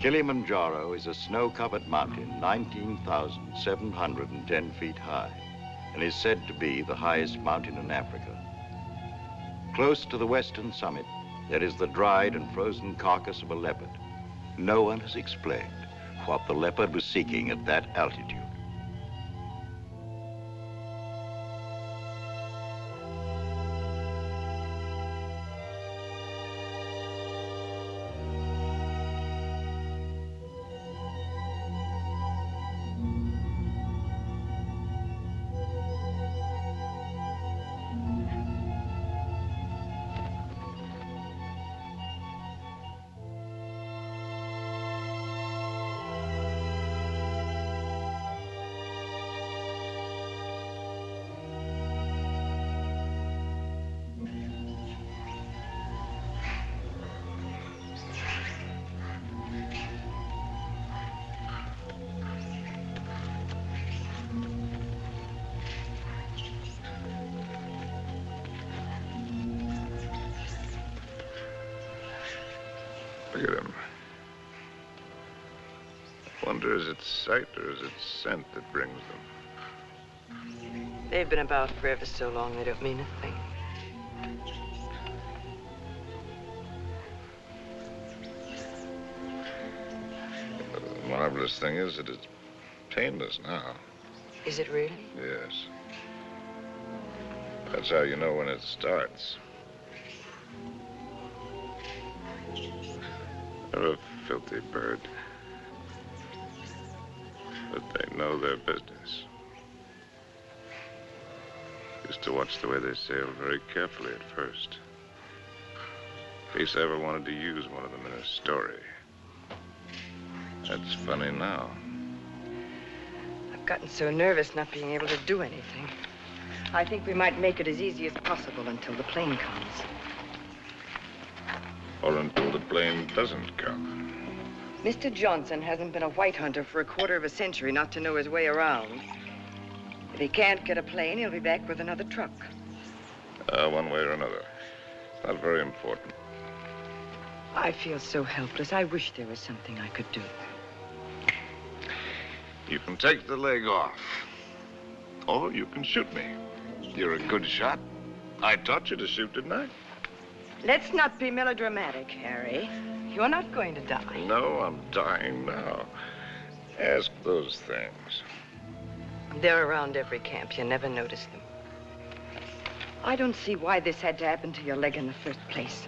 Kilimanjaro is a snow-covered mountain 19,710 feet high and is said to be the highest mountain in Africa. Close to the western summit, there is the dried and frozen carcass of a leopard. No one has explained what the leopard was seeking at that altitude. Look at him. I wonder, is it sight or is it scent that brings them? They've been about for ever so long, they don't mean a thing. The marvelous thing is that it's painless now. Is it really? Yes. That's how you know when it starts. They're a filthy bird. But they know their business. Used to watch the way they sailed very carefully at first. In case I ever wanted to use one of them in a story. That's funny now. I've gotten so nervous not being able to do anything. I think we might make it as easy as possible until the plane comes. Or until the plane doesn't come. Mr. Johnson hasn't been a white hunter for a quarter of a century not to know his way around. If he can't get a plane, he'll be back with another truck. One way or another. It's not very important. I feel so helpless. I wish there was something I could do. You can take the leg off. Or you can shoot me. You're a good shot. I taught you to shoot, didn't I? Let's not be melodramatic, Harry. You're not going to die. No, I'm dying now. Ask those things. They're around every camp. You never notice them. I don't see why this had to happen to your leg in the first place.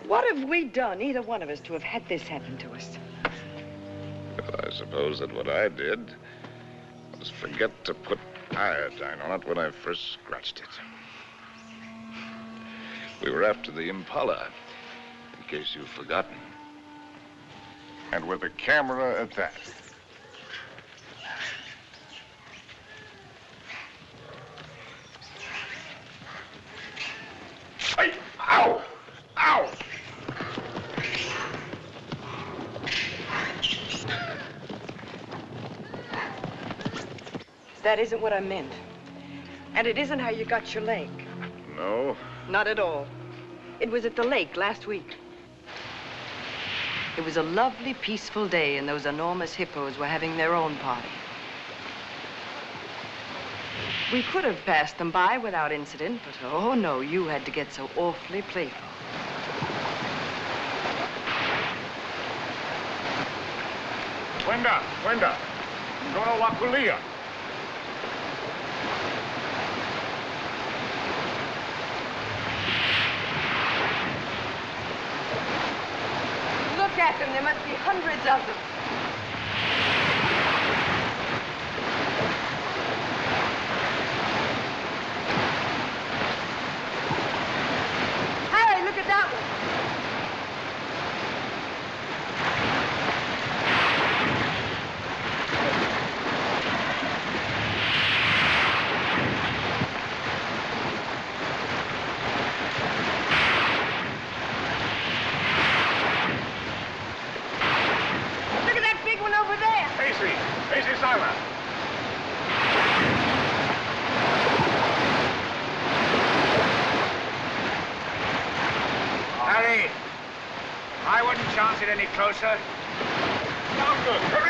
What have we done, either one of us, to have had this happen to us? Well, I suppose that what I did was forget to put iodine on it when I first scratched it. We were after the Impala, in case you've forgotten. And with a camera at that. Hey! Ow! Ow! That isn't what I meant. And it isn't how you got your leg. No? Not at all. It was at the lake last week. It was a lovely, peaceful day, and those enormous hippos were having their own party. We could have passed them by without incident, but oh no, you had to get so awfully playful. Wenda, Ndono wa kulia. Look at them, there must be hundreds of them. Harry, look at that one. get any closer? Longer! Hurry,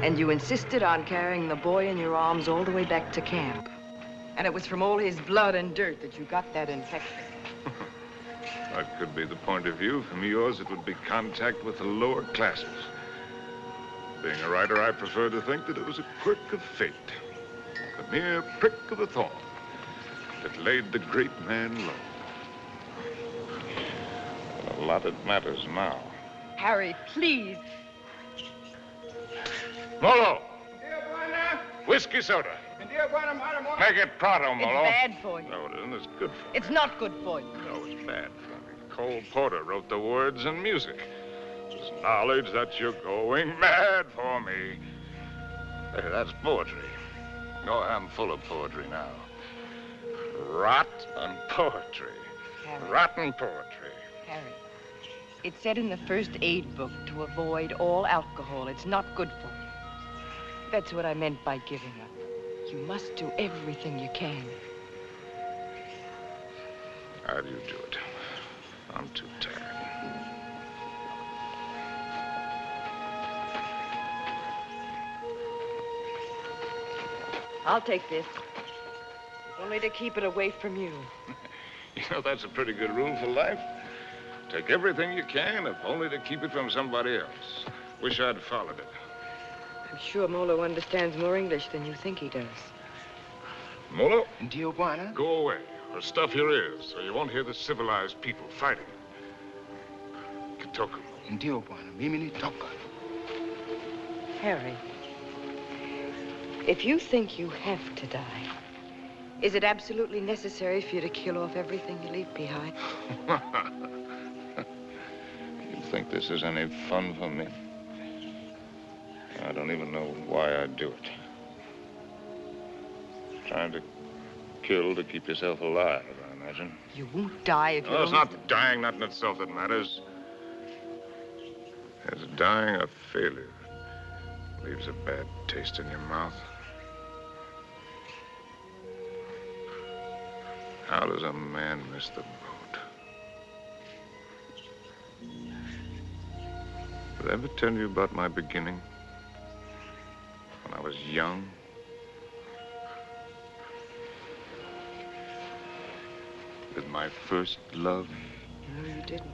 And you insisted on carrying the boy in your arms all the way back to camp. And it was from all his blood and dirt that you got that infection. That could be the point of view. From yours, it would be contact with the lower classes. Being a writer, I prefer to think that it was a quirk of fate. The mere prick of a thorn that laid the great man low. But a lot it matters now. Harry, please. Molo! Whiskey soda. Make it pronto, Molo. It's bad for you. No, it isn't. It's good for me. It's not good for you. No, it's bad for me. Cole Porter wrote the words and music. It's knowledge that you're going mad for me. Hey, that's poetry. Oh, I'm full of poetry now. Rotten poetry. Harry. Rotten poetry. Harry, it said in the first aid book to avoid all alcohol. It's not good for you. That's what I meant by giving up. You must do everything you can. How do you do it? I'm too tired. I'll take this. Only to keep it away from you. You know, that's a pretty good rule for life. Take everything you can, if only to keep it from somebody else. Wish I'd followed it. I'm sure Molo understands more English than you think he does. Molo? Tijuana? Go away, or stuff your ears, so you won't hear the civilized people fighting. Kitoku. In Tijuana, mimi ni toka. Harry, if you think you have to die, is it absolutely necessary for you to kill off everything you leave behind? You think this is any fun for me? I don't even know why I do it. Trying to kill to keep yourself alive, I imagine. You won't die if you No, it's don't... not dying, not in itself that matters. It's dying a failure. Leaves a bad taste in your mouth. How does a man miss the boat? Did I ever tell you about my beginning? When I was young? With my first love? No, you didn't.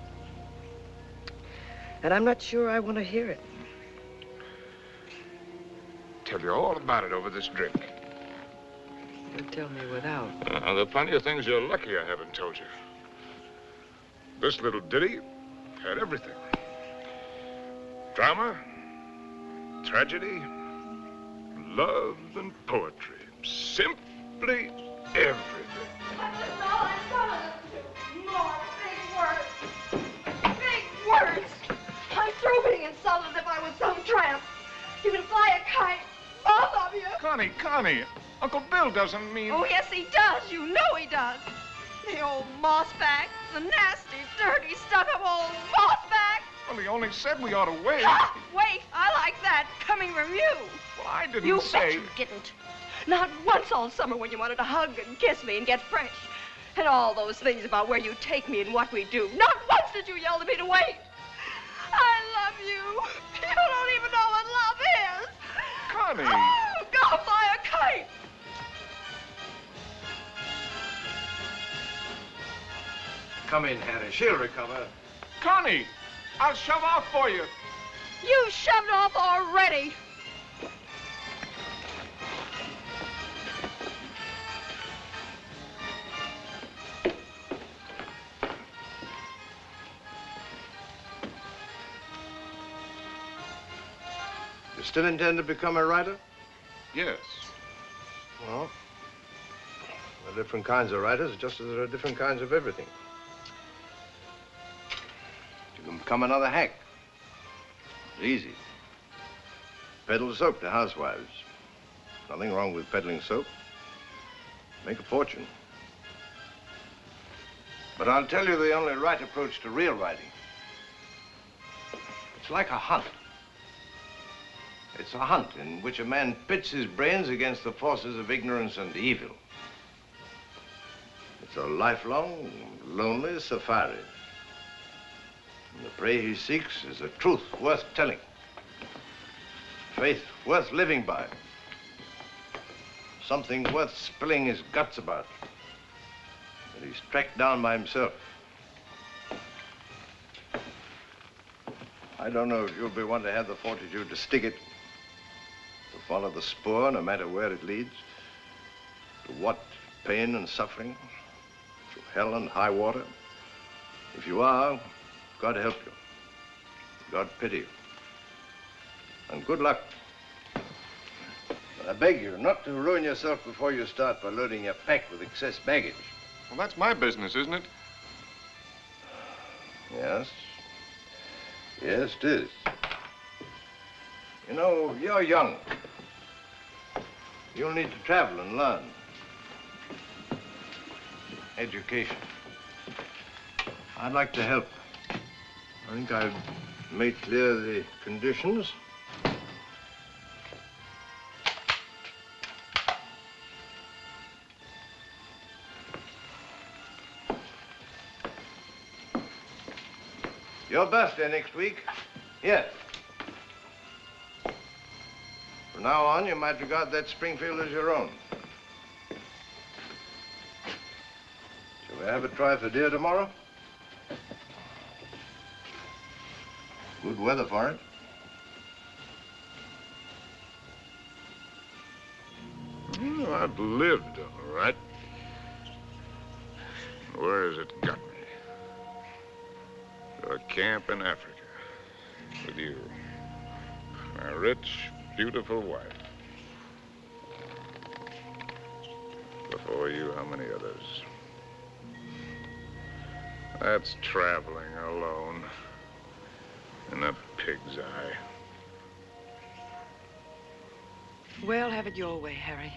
And I'm not sure I want to hear it. Tell you all about it over this drink. You'll tell me without. There are plenty of things you're lucky I haven't told you. This little ditty had everything. Drama, tragedy, love, and poetry. Simply everything. More big words. Big words. I'm through being insulted as if I was some tramp. You can fly a kite, both of you. Connie, Uncle Bill doesn't mean... Oh, yes, he does. You know he does. The old mossback, the nasty, dirty, stuck-up old mossback. Well, he only said we ought to wait. Ah, wait, I like that, coming from you. Well, I didn't You say... bet you didn't. Not once all summer when you wanted to hug and kiss me and get fresh. And all those things about where you take me and what we do. Not once did you yell to me to wait. I love you. You don't even know what love is. Connie. Oh, go fly a kite. Come in, Harry. She'll recover. Connie, I'll shove off for you. You shoved off already. You still intend to become a writer? Yes. Well, there are different kinds of writers, just as there are different kinds of everything. You can become another hack. Easy. Peddle soap to housewives. Nothing wrong with peddling soap. Make a fortune. But I'll tell you the only right approach to real writing. It's like a hunt. It's a hunt in which a man pits his brains against the forces of ignorance and evil. It's a lifelong, lonely safari. And the prey he seeks is a truth worth telling. Faith worth living by. Something worth spilling his guts about. That he's tracked down by himself. I don't know if you'll be one to have the fortitude to stick it. To follow the spoor, no matter where it leads. To what pain and suffering. Through hell and high water. If you are, God help you. God pity you. And good luck. But I beg you not to ruin yourself before you start by loading your pack with excess baggage. Well, that's my business, isn't it? Yes. Yes, it is. You know, you're young. You'll need to travel and learn. Education. I'd like to help. I think I've made clear the conditions. Your birthday next week. Here. From now on, you might regard that Springfield as your own. Shall we have a try for deer tomorrow? Good weather for it. Well, I've lived, all right. Where has it got me? To a camp in Africa with you. My rich, beautiful wife. Before you, how many others? That's traveling alone in a pig's eye. Well, have it your way, Harry.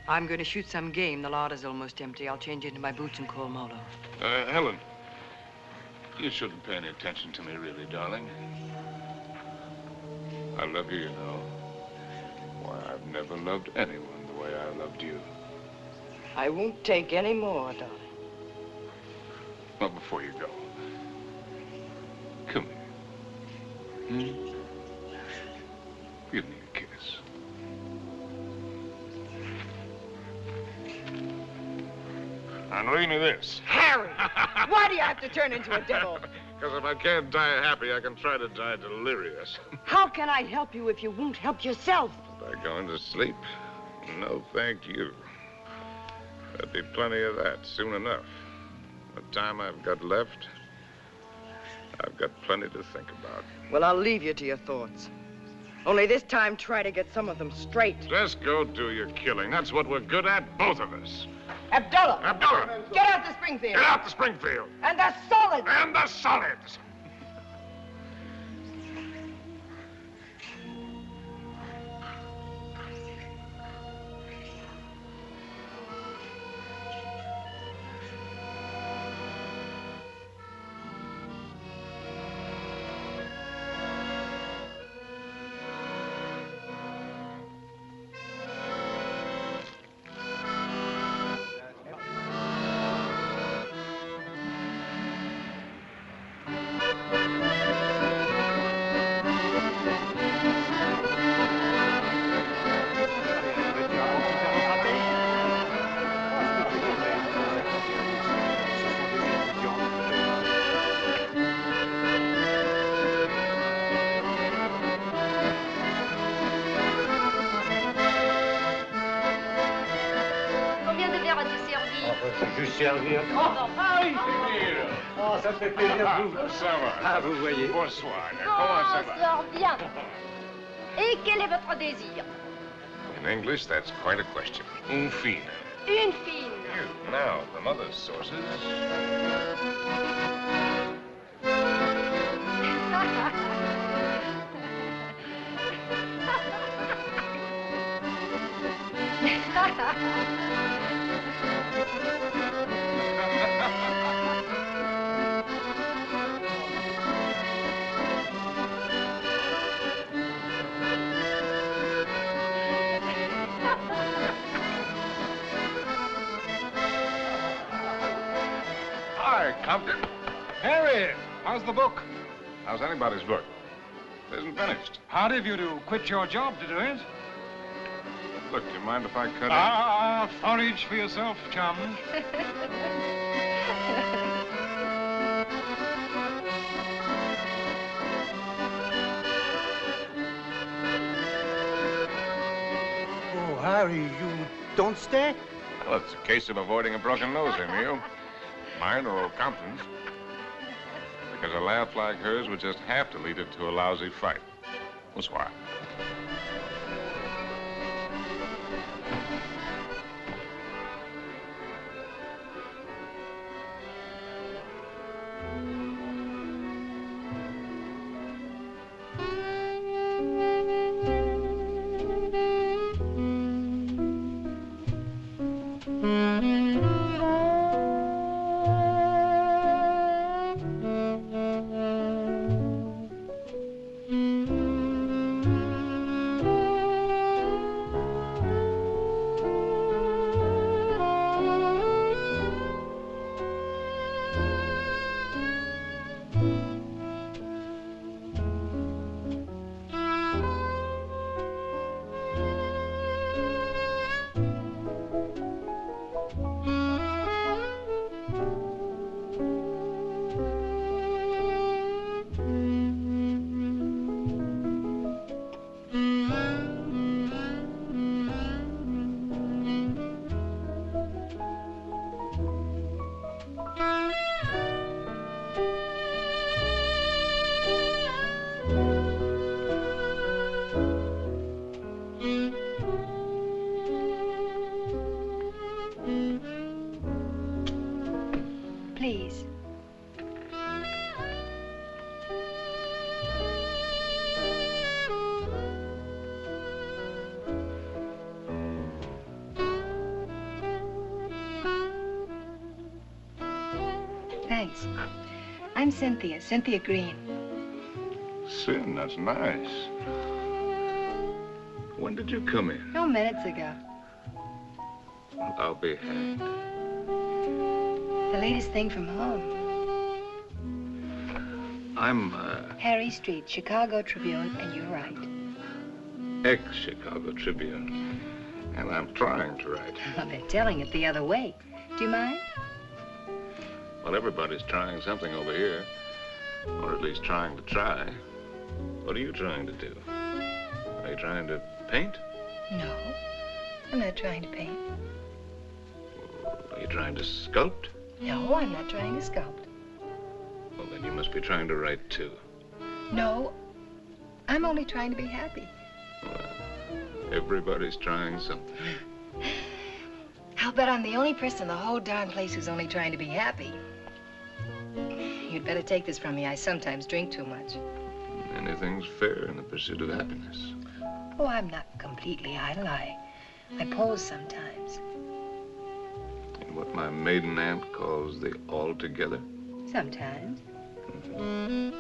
I'm going to shoot some game. The larder's almost empty. I'll change into my boots and call Molo. Helen, you shouldn't pay any attention to me, really, darling. I love you, you know. Why, I've never loved anyone the way I loved you. I won't take any more, darling. Well, before you go, come here. Give me a kiss. And read me this. Harry! Why do you have to turn into a devil? Because if I can't die happy, I can try to die delirious. How can I help you if you won't help yourself? By going to sleep? No, thank you. There'll be plenty of that soon enough. The time I've got left, I've got plenty to think about. Well, I'll leave you to your thoughts. Only this time, try to get some of them straight. Just go do your killing. That's what we're good at, both of us. Abdullah. Abdullah. Get out to Springfield. Get out to Springfield. And the solids. And the solids. Servir. Oh, Harry! Oh, ça me fait plaisir de vous. Ça va. Ah, vous voyez. Bonsoir. Comment ça va? Bien. Et quel est votre désir? In English, that's quite a question. Une fine. Une fine. Now, from other sources. Hi, Compton. Harry, how's the book? How's anybody's book? It isn't finished. Hard of you to quit your job to do it. Look, do you mind if I cut Forage for yourself, chum. Oh, Harry, you don't stay? Well, it's a case of avoiding a broken nose, Emil. Mine or old Compton's. Because a laugh like hers would just have to lead it to a lousy fight. Bonsoir. Please. Thanks. I'm Cynthia Green. Sin, that's nice. When did you come in? No, minutes ago. I'll be hanged. The latest thing from home. I'm, Harry Street, Chicago Tribune, and you're right. ex-Chicago Tribune. And I'm trying to write. Well, they're telling it the other way. Do you mind? Well, everybody's trying something over here. Or at least trying to try. What are you trying to do? Are you trying to paint? No, I'm not trying to paint. Are you trying to sculpt? No, I'm not trying to sculpt. Well, then you must be trying to write, too. No, I'm only trying to be happy. Well, everybody's trying something. How I'll bet I'm the only person in the whole darn place who's only trying to be happy. You'd better take this from me. I sometimes drink too much. Anything's fair in the pursuit of happiness. Oh, I'm not completely idle. I pose sometimes. In what my maiden aunt calls the altogether. Sometimes. Well,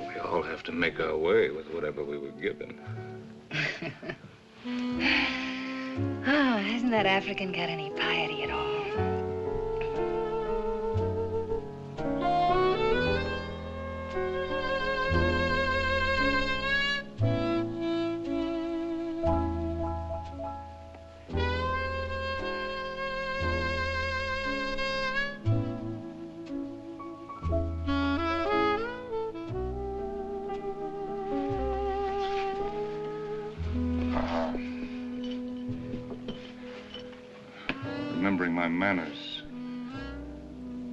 we all have to make our way with whatever we were given. Oh, hasn't that African got any piety at all? Remembering my manners,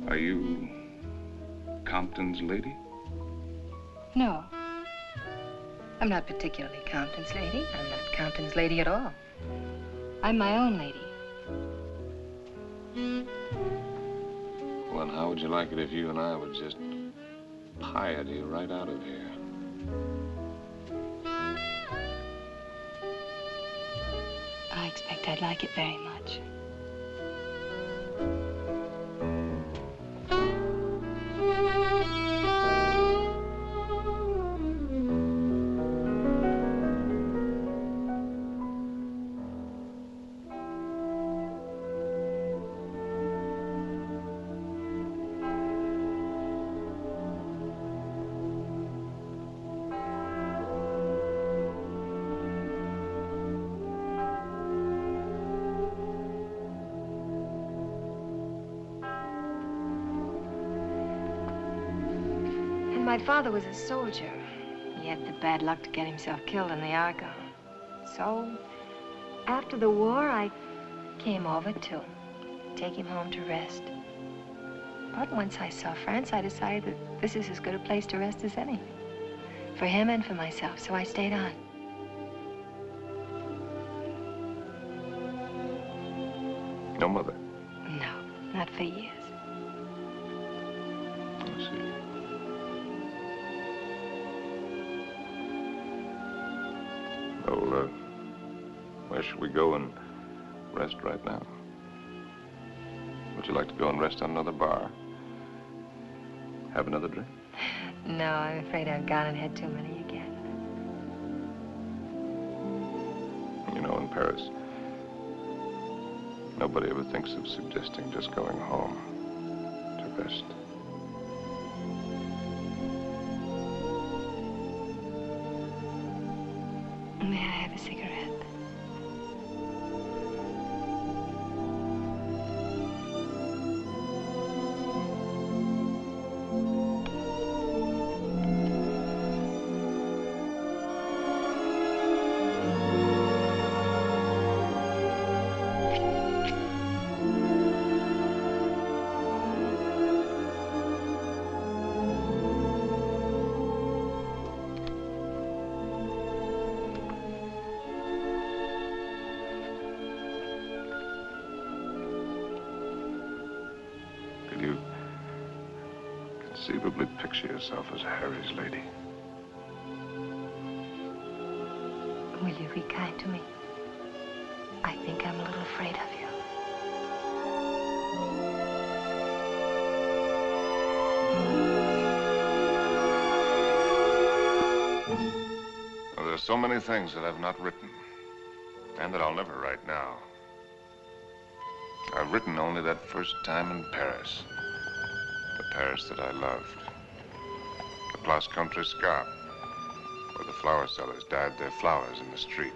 are you Compton's lady? No. I'm not particularly Compton's lady. I'm not Compton's lady at all. I'm my own lady. Well, how would you like it if you and I would just piety right out of here? I expect I'd like it very much. My father was a soldier. He had the bad luck to get himself killed in the Argonne. So, after the war, I came over to take him home to rest. But once I saw France, I decided that this is as good a place to rest as any. For him and for myself, so I stayed on. No mother? No, not for years. I see. Well, where should we go and rest right now? Would you like to go and rest on another bar? Have another drink? No, I'm afraid I've gone and had too many again. You know, in Paris, nobody ever thinks of suggesting just going home to rest. May I have a cigarette? Conceivably picture yourself as Harry's lady. Will you be kind to me? I think I'm a little afraid of you. Well, there's so many things that I've not written, and that I'll never write now. I've written only that first time in Paris. The Paris that I loved. The Place Contrescarpe, where the flower sellers dyed their flowers in the street.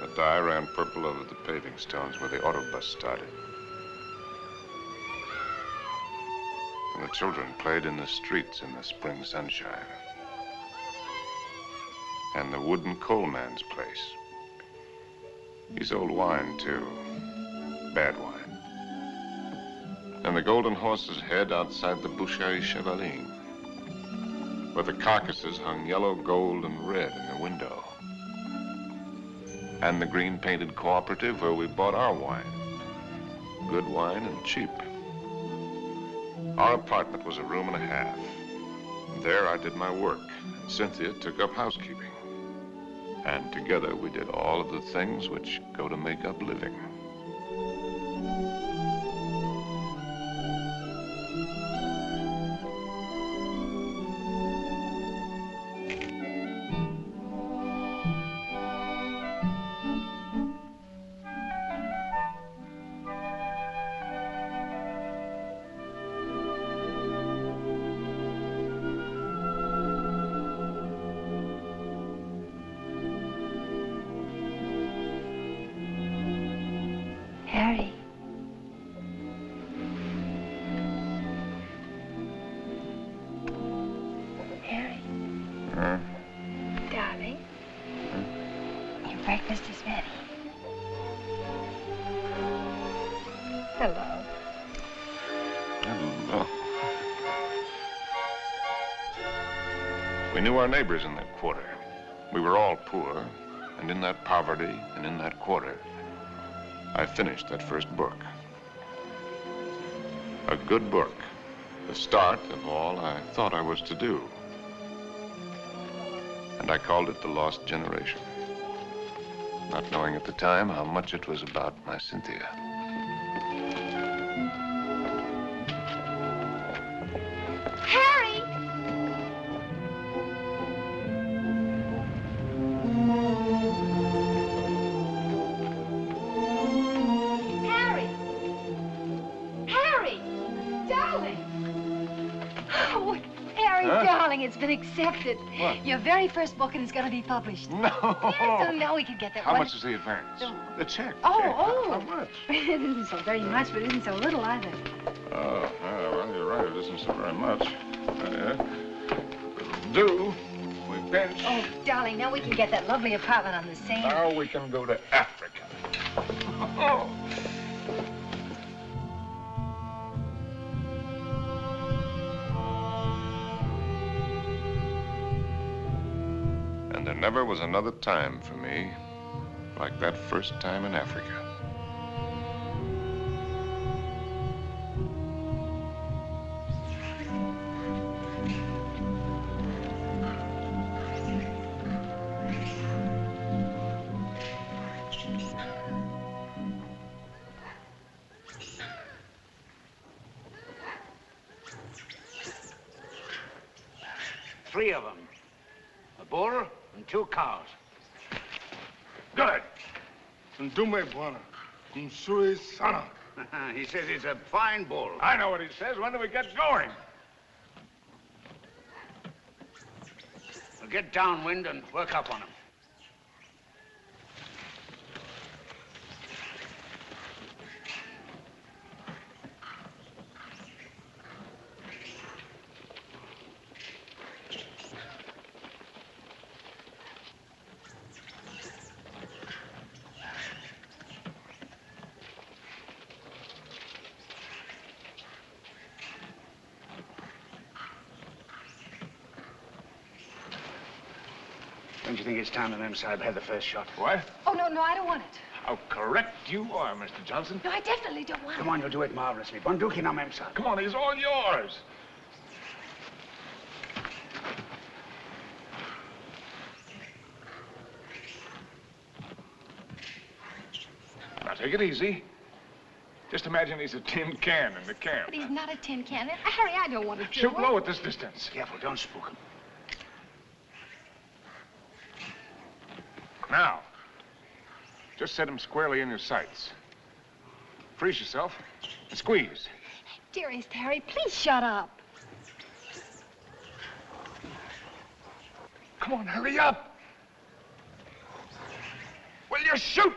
The dye ran purple over the paving stones where the autobus started. And the children played in the streets in the spring sunshine. And the wooden coal man's place. He sold wine, too. Bad wine. And the Golden Horse's head outside the Boucherie Chevaline, where the carcasses hung yellow, gold, and red in the window. and the green-painted cooperative where we bought our wine. Good wine and cheap. Our apartment was a room and a half. There I did my work, and Cynthia took up housekeeping. And together we did all of the things which go to make up living. Harry. Harry. Darling. Your breakfast is ready. Hello. Hello. We knew our neighbors in that quarter. We were all poor, and in that poverty and in that quarter, I finished that first book. A good book, the start of all I thought I was to do. And I called it The Lost Generation, not knowing at the time how much it was about my Cynthia. Harry! Harry! Harry! Darling! Oh, Harry, Huh? darling, it's been accepted. What? Your very first book, and it's going to be published. No! So now we can get that How one. much is the advance? No. The check. Oh, check. oh. How much? It isn't so very much, but it isn't so little either. Oh, well, you're right. It isn't so very much. It'll do. We pinch. Oh, darling, now we can get that lovely apartment on the Seine. Now we can go to Africa. Oh. And there never was another time for me like that first time in Africa. Three of them. A bull and 2 cows. Good. Ndume bwana. Msuri sana. He says he's a fine bull. I know what he says. When do we get going? We'll get downwind and work up on him. Don't you think it's time the Mem Sahib had the first shot? What? Oh, no, no, I don't want it. How correct you are, Mr. Johnson. No, I definitely don't want Come it. on, you'll do it marvelously. Bunduki now, Mem Sahib. Come on, he's all yours. Now, take it easy. Just imagine he's a tin can in the camp. But he's not a tin can. Harry, I don't want to do Shoot it. low at this distance. Careful, don't spook him. Now, just set him squarely in your sights. Freeze yourself and squeeze. Dearest Harry, please shut up. Come on, hurry up. Will you shoot?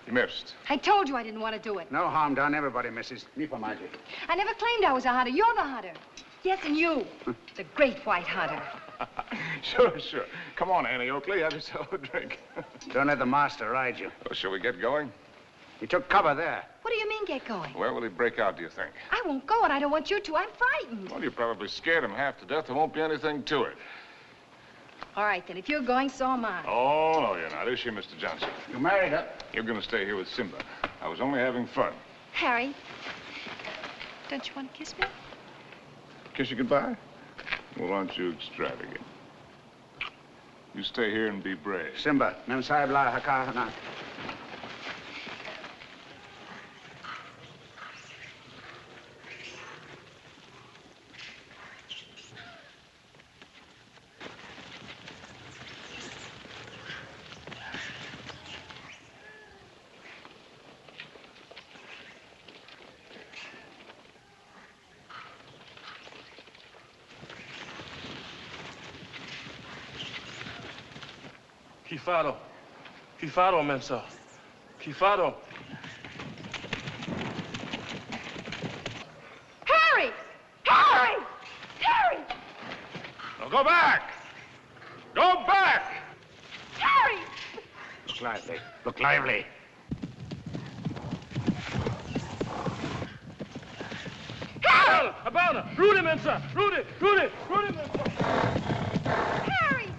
You missed. I told you I didn't want to do it. No harm done. Everybody misses. Me for magic. I never claimed I was a hunter. You're the hunter. Yes, and you. The great white hunter. Sure, sure. Come on, Annie Oakley. Have yourself a drink. Don't let the master ride you. Well, shall we get going? He took cover there. What do you mean, get going? Where will he break out, do you think? I won't go, and I don't want you to. I'm frightened. Well, you probably scared him half to death. There won't be anything to it. All right, then. If you're going, so am I. Oh, no, you're not. Is she, Mr. Johnson? You married her? You're going to stay here with Simba. I was only having fun. Harry, don't you want to kiss me? Kiss you goodbye? Well, aren't you extravagant? You stay here and be brave. Simba, mem sahib la haka na. Kifado. Kifado, Mensa. Kifado. Harry! Harry! Harry! Now go back! Go back! Harry! Look lively. Look lively. Harry! Habana! Rudy, Mensa! Rudy! Rudy! Rudy, Mensa! Harry!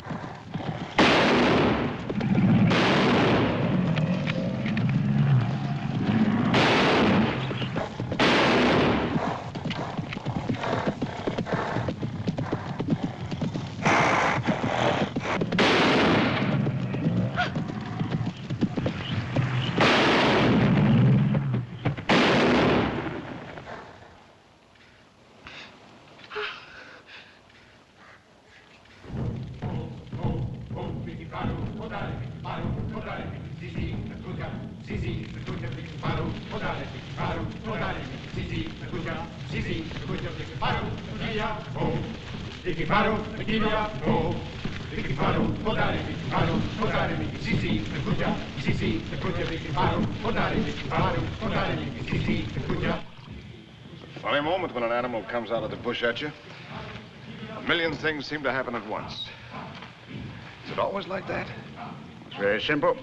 Funny moment when an animal comes out of the bush at you. A million things seem to happen at once. Is it always like that? It's very simple.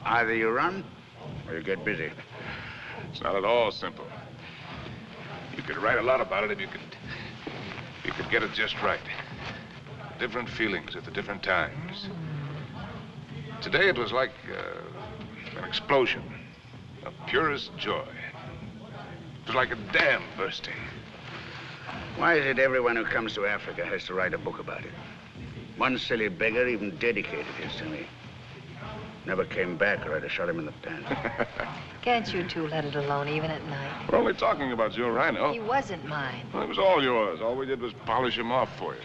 Either you run or you get busy. It's not at all simple. You could write a lot about it if you could get it just right. Different feelings at the different times. Today it was like an explosion of purest joy. It was like a dam bursting. Why is it everyone who comes to Africa has to write a book about it? One silly beggar even dedicated his to me. Never came back or I'd have shot him in the pants. Can't you two let it alone, even at night? We're only talking about your rhino. He wasn't mine. Well, it was all yours. All we did was polish him off for you.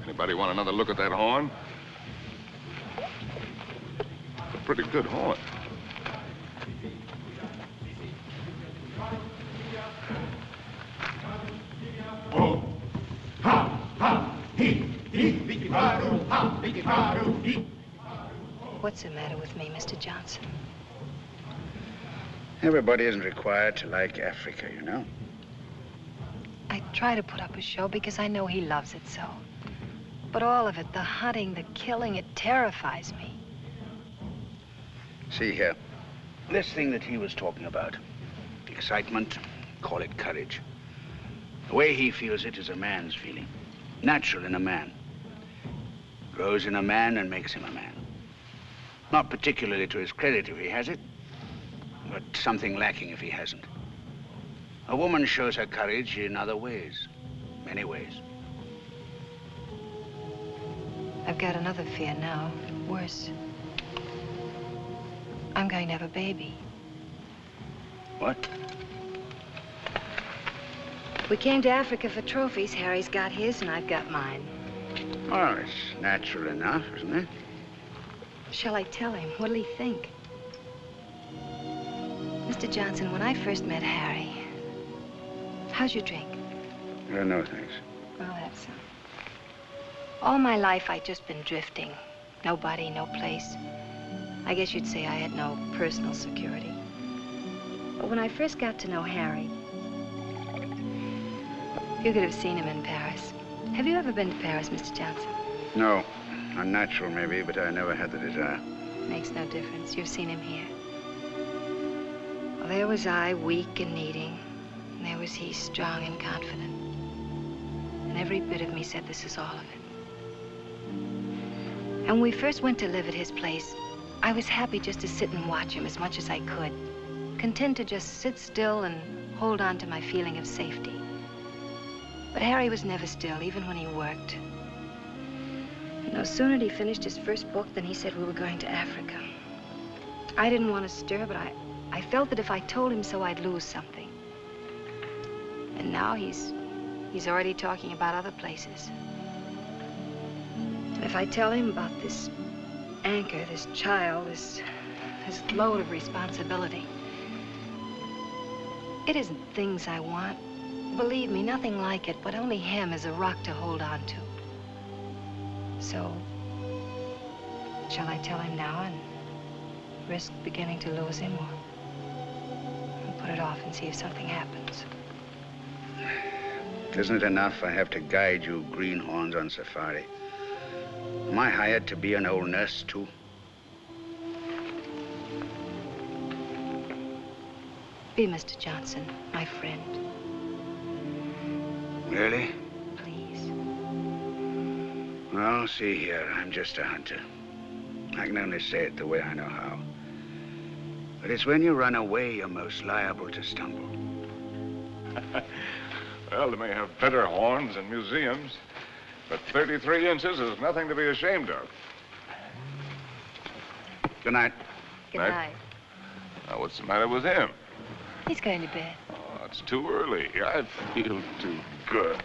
Anybody want another look at that horn? It's a pretty good horn. What's the matter with me, Mr. Johnson? Everybody isn't required to like Africa, you know. I try to put up a show because I know he loves it so. But all of it, the hunting, the killing, it terrifies me. See here, this thing that he was talking about, excitement, call it courage. The way he feels it is a man's feeling, natural in a man. Grows in a man and makes him a man. Not particularly to his credit if he has it, but something lacking if he hasn't. A woman shows her courage in other ways, many ways. I've got another fear now, worse. I'm going to have a baby. What? We came to Africa for trophies. Harry's got his and I've got mine. Well, it's natural enough, isn't it? Shall I tell him? What'll he think? Mr. Johnson, when I first met Harry, how's your drink? No, thanks. Well, that's so. All my life, I'd just been drifting. Nobody, no place. I guess you'd say I had no personal security. But when I first got to know Harry, You could have seen him in Paris. Have you ever been to Paris, Mr. Johnson? No. Unnatural, maybe, but I never had the desire. Makes no difference. You've seen him here. Well, there was I, weak and needing. And there was he, strong and confident. And every bit of me said this is all of it. And when we first went to live at his place, I was happy just to sit and watch him as much as I could. Content to just sit still and hold on to my feeling of safety. But Harry was never still, even when he worked. No sooner had he finished his first book than he said we were going to Africa. I didn't want to stir, but I felt that if I told him so, I'd lose something. And now he's already talking about other places. And if I tell him about this anchor, this child, this load of responsibility, it isn't things I want. Believe me, nothing like it, but only him as a rock to hold on to. So, shall I tell him now and risk beginning to lose him, or put it off and see if something happens? Isn't it enough I have to guide you greenhorns on safari? Am I hired to be an old nurse, too? Be Mr. Johnson, my friend. Really? Please. Well, see here, I'm just a hunter. I can only say it the way I know how. But it's when you run away you're most liable to stumble. Well, they may have better horns in museums, but 33 inches is nothing to be ashamed of. Good night. Good night. Now, what's the matter with him? He's going to bed. Oh, it's too early. I feel too good.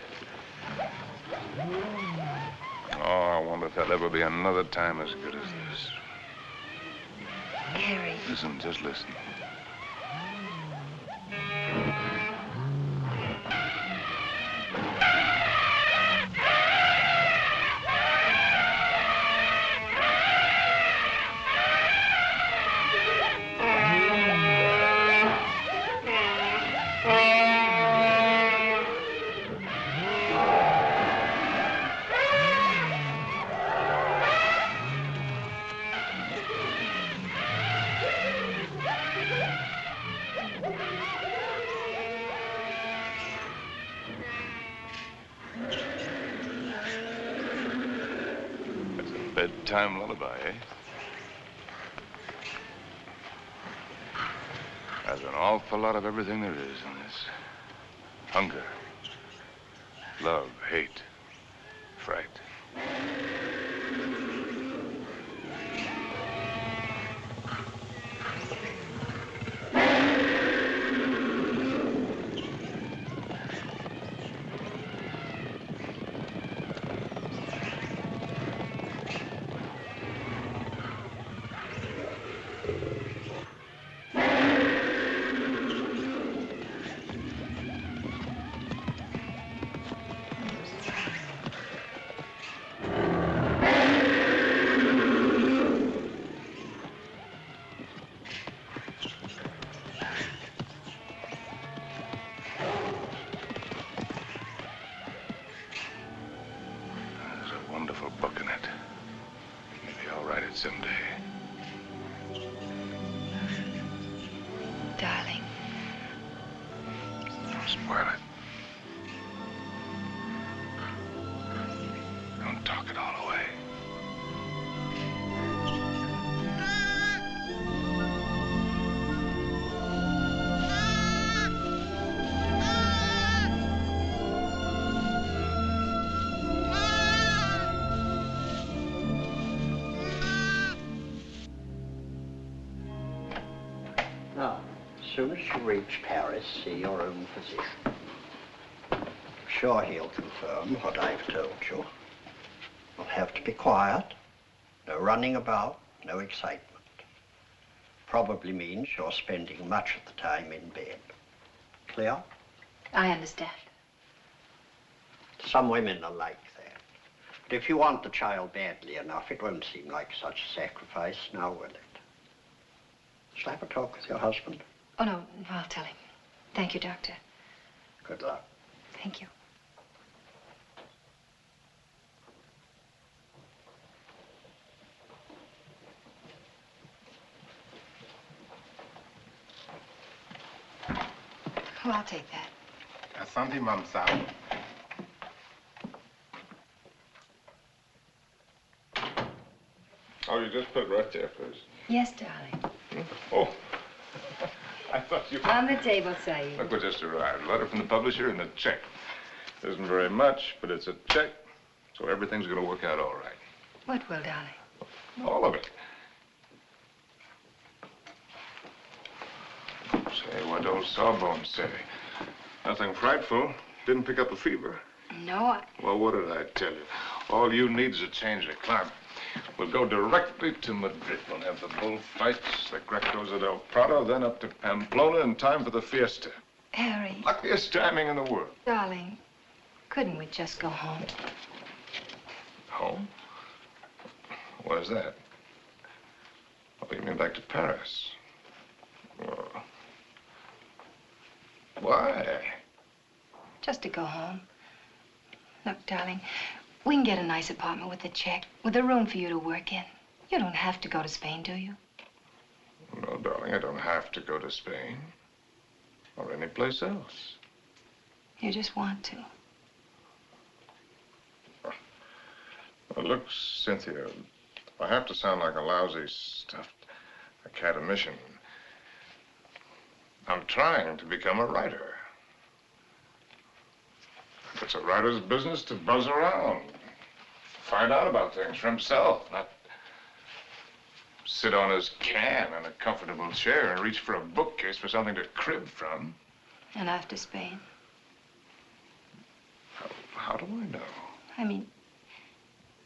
Oh, I wonder if there'll ever be another time as good as this. Harry. Listen, just listen. Bedtime lullaby, eh? There's an awful lot of everything there is in this. Hunger, love, hate, fright. Someday. Darling. Don't spoil it. Don't talk it all away. As soon as you reach Paris, see your own physician. I'm sure he'll confirm what I've told you. You'll have to be quiet. No running about, no excitement. Probably means you're spending much of the time in bed. Clear? I understand. Some women are like that. But if you want the child badly enough, it won't seem like such a sacrifice, now will it? Shall I have a talk with your husband? Oh, no, I'll tell him. Thank you, Doctor. Good luck. Thank you. Oh, I'll take that. Asante, Mamsao. Oh, you just put it right there, please. Yes, darling. Oh, I thought you... On the table, Saeed. Look what just arrived. A letter from the publisher and a check. Isn't very much, but it's a check, so everything's going to work out all right. What will, darling? All of it. Say, what old Sawbones say? Nothing frightful. Didn't pick up a fever. No, Well, what did I tell you? All you need is a change of climate. We'll go directly to Madrid. We'll have the bullfights, the Grecos at El Prado, then up to Pamplona in time for the fiesta. Harry. Luckiest timing in the world. Darling, couldn't we just go home? Home? Where's that? Oh, you mean back to Paris? Well, why? Just to go home. Look, darling, we can get a nice apartment with a check, with a room for you to work in. You don't have to go to Spain, do you? No, darling, I don't have to go to Spain. Or any place else. You just want to. Well, look, Cynthia, I have to sound like a lousy, stuffed academician. I'm trying to become a writer. It's a writer's business to buzz around, find out about things for himself, not sit on his can in a comfortable chair and reach for a bookcase for something to crib from. And after Spain? How do I know? I mean,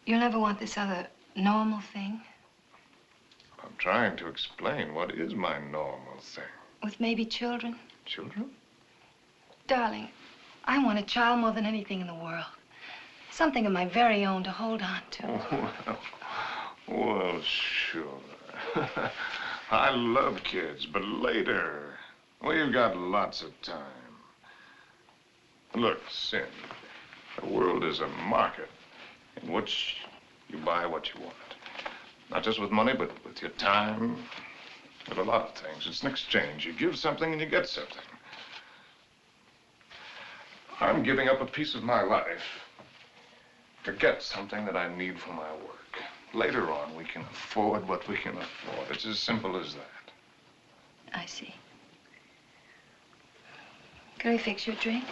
you'll never want this other normal thing? I'm trying to explain what is my normal thing. With maybe children? Children? Darling, I want a child more than anything in the world. Something of my very own to hold on to. Well, sure. I love kids, but later. We've got lots of time. Look, Sin, the world is a market in which you buy what you want. Not just with money, but with your time, with a lot of things. It's an exchange. You give something and you get something. I'm giving up a piece of my life to get something that I need for my work. Later on, we can afford what we can afford. It's as simple as that. I see. Can I fix your drink?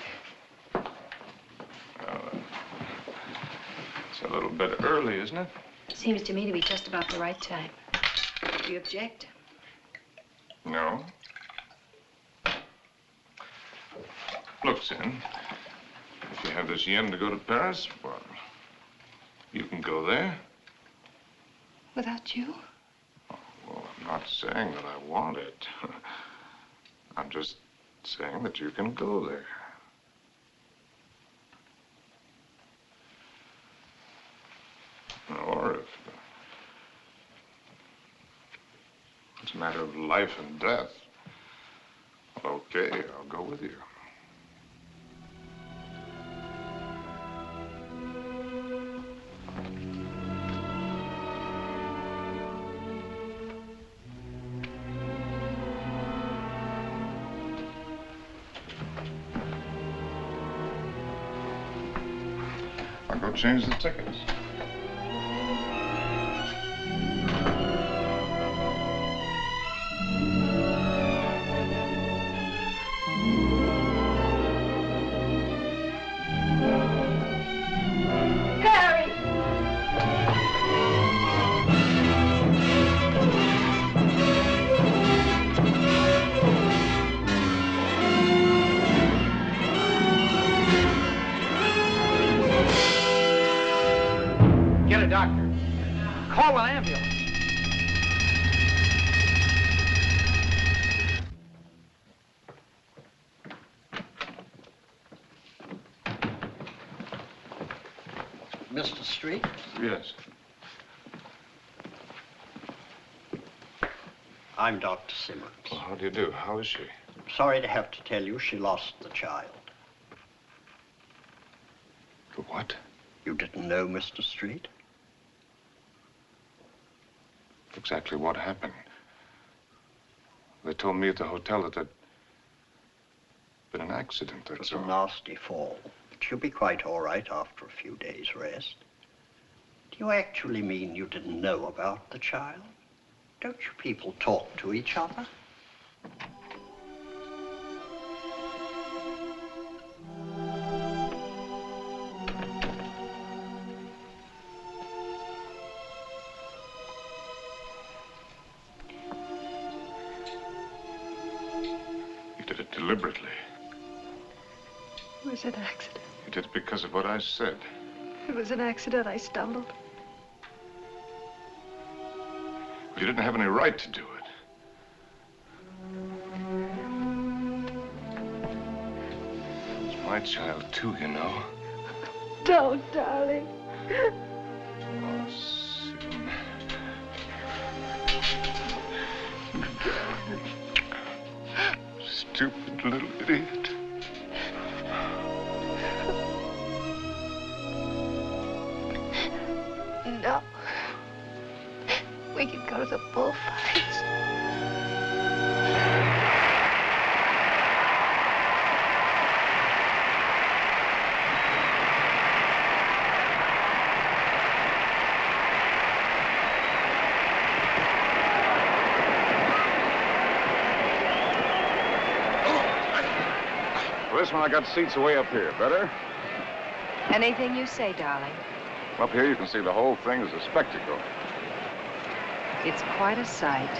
It's a little bit early, isn't it? Seems to me to be just about the right time. Do you object? No. Look, Sin, if you have this yen to go to Paris, well, you can go there. Without you? Well, I'm not saying that I want it. I'm just saying that you can go there. Or if it's a matter of life and death, well, okay, I'll go with you. I'll go change the tickets. Get a doctor. Call an ambulance. Mr. Street? Yes. I'm Dr. Simmons. Well, how do you do? How is she? Sorry to have to tell you she lost the child. The what? You didn't know, Mr. Street? Exactly what happened. They told me at the hotel that been an accident, It that's was all. a nasty fall, but you'll be quite all right after a few days' rest. Do you actually mean you didn't know about the child? Don't you people talk to each other? You did it deliberately. It was an accident. You did it because of what I said. It was an accident. I stumbled. But you didn't have any right to do it. It's my child, too, you know. Don't, darling. Oh, Susan. Stupid little idiot. No. We could go to the bullfights. For this one, I got seats way up here. Better? Anything you say, darling. Up here, you can see the whole thing as a spectacle. It's quite a sight.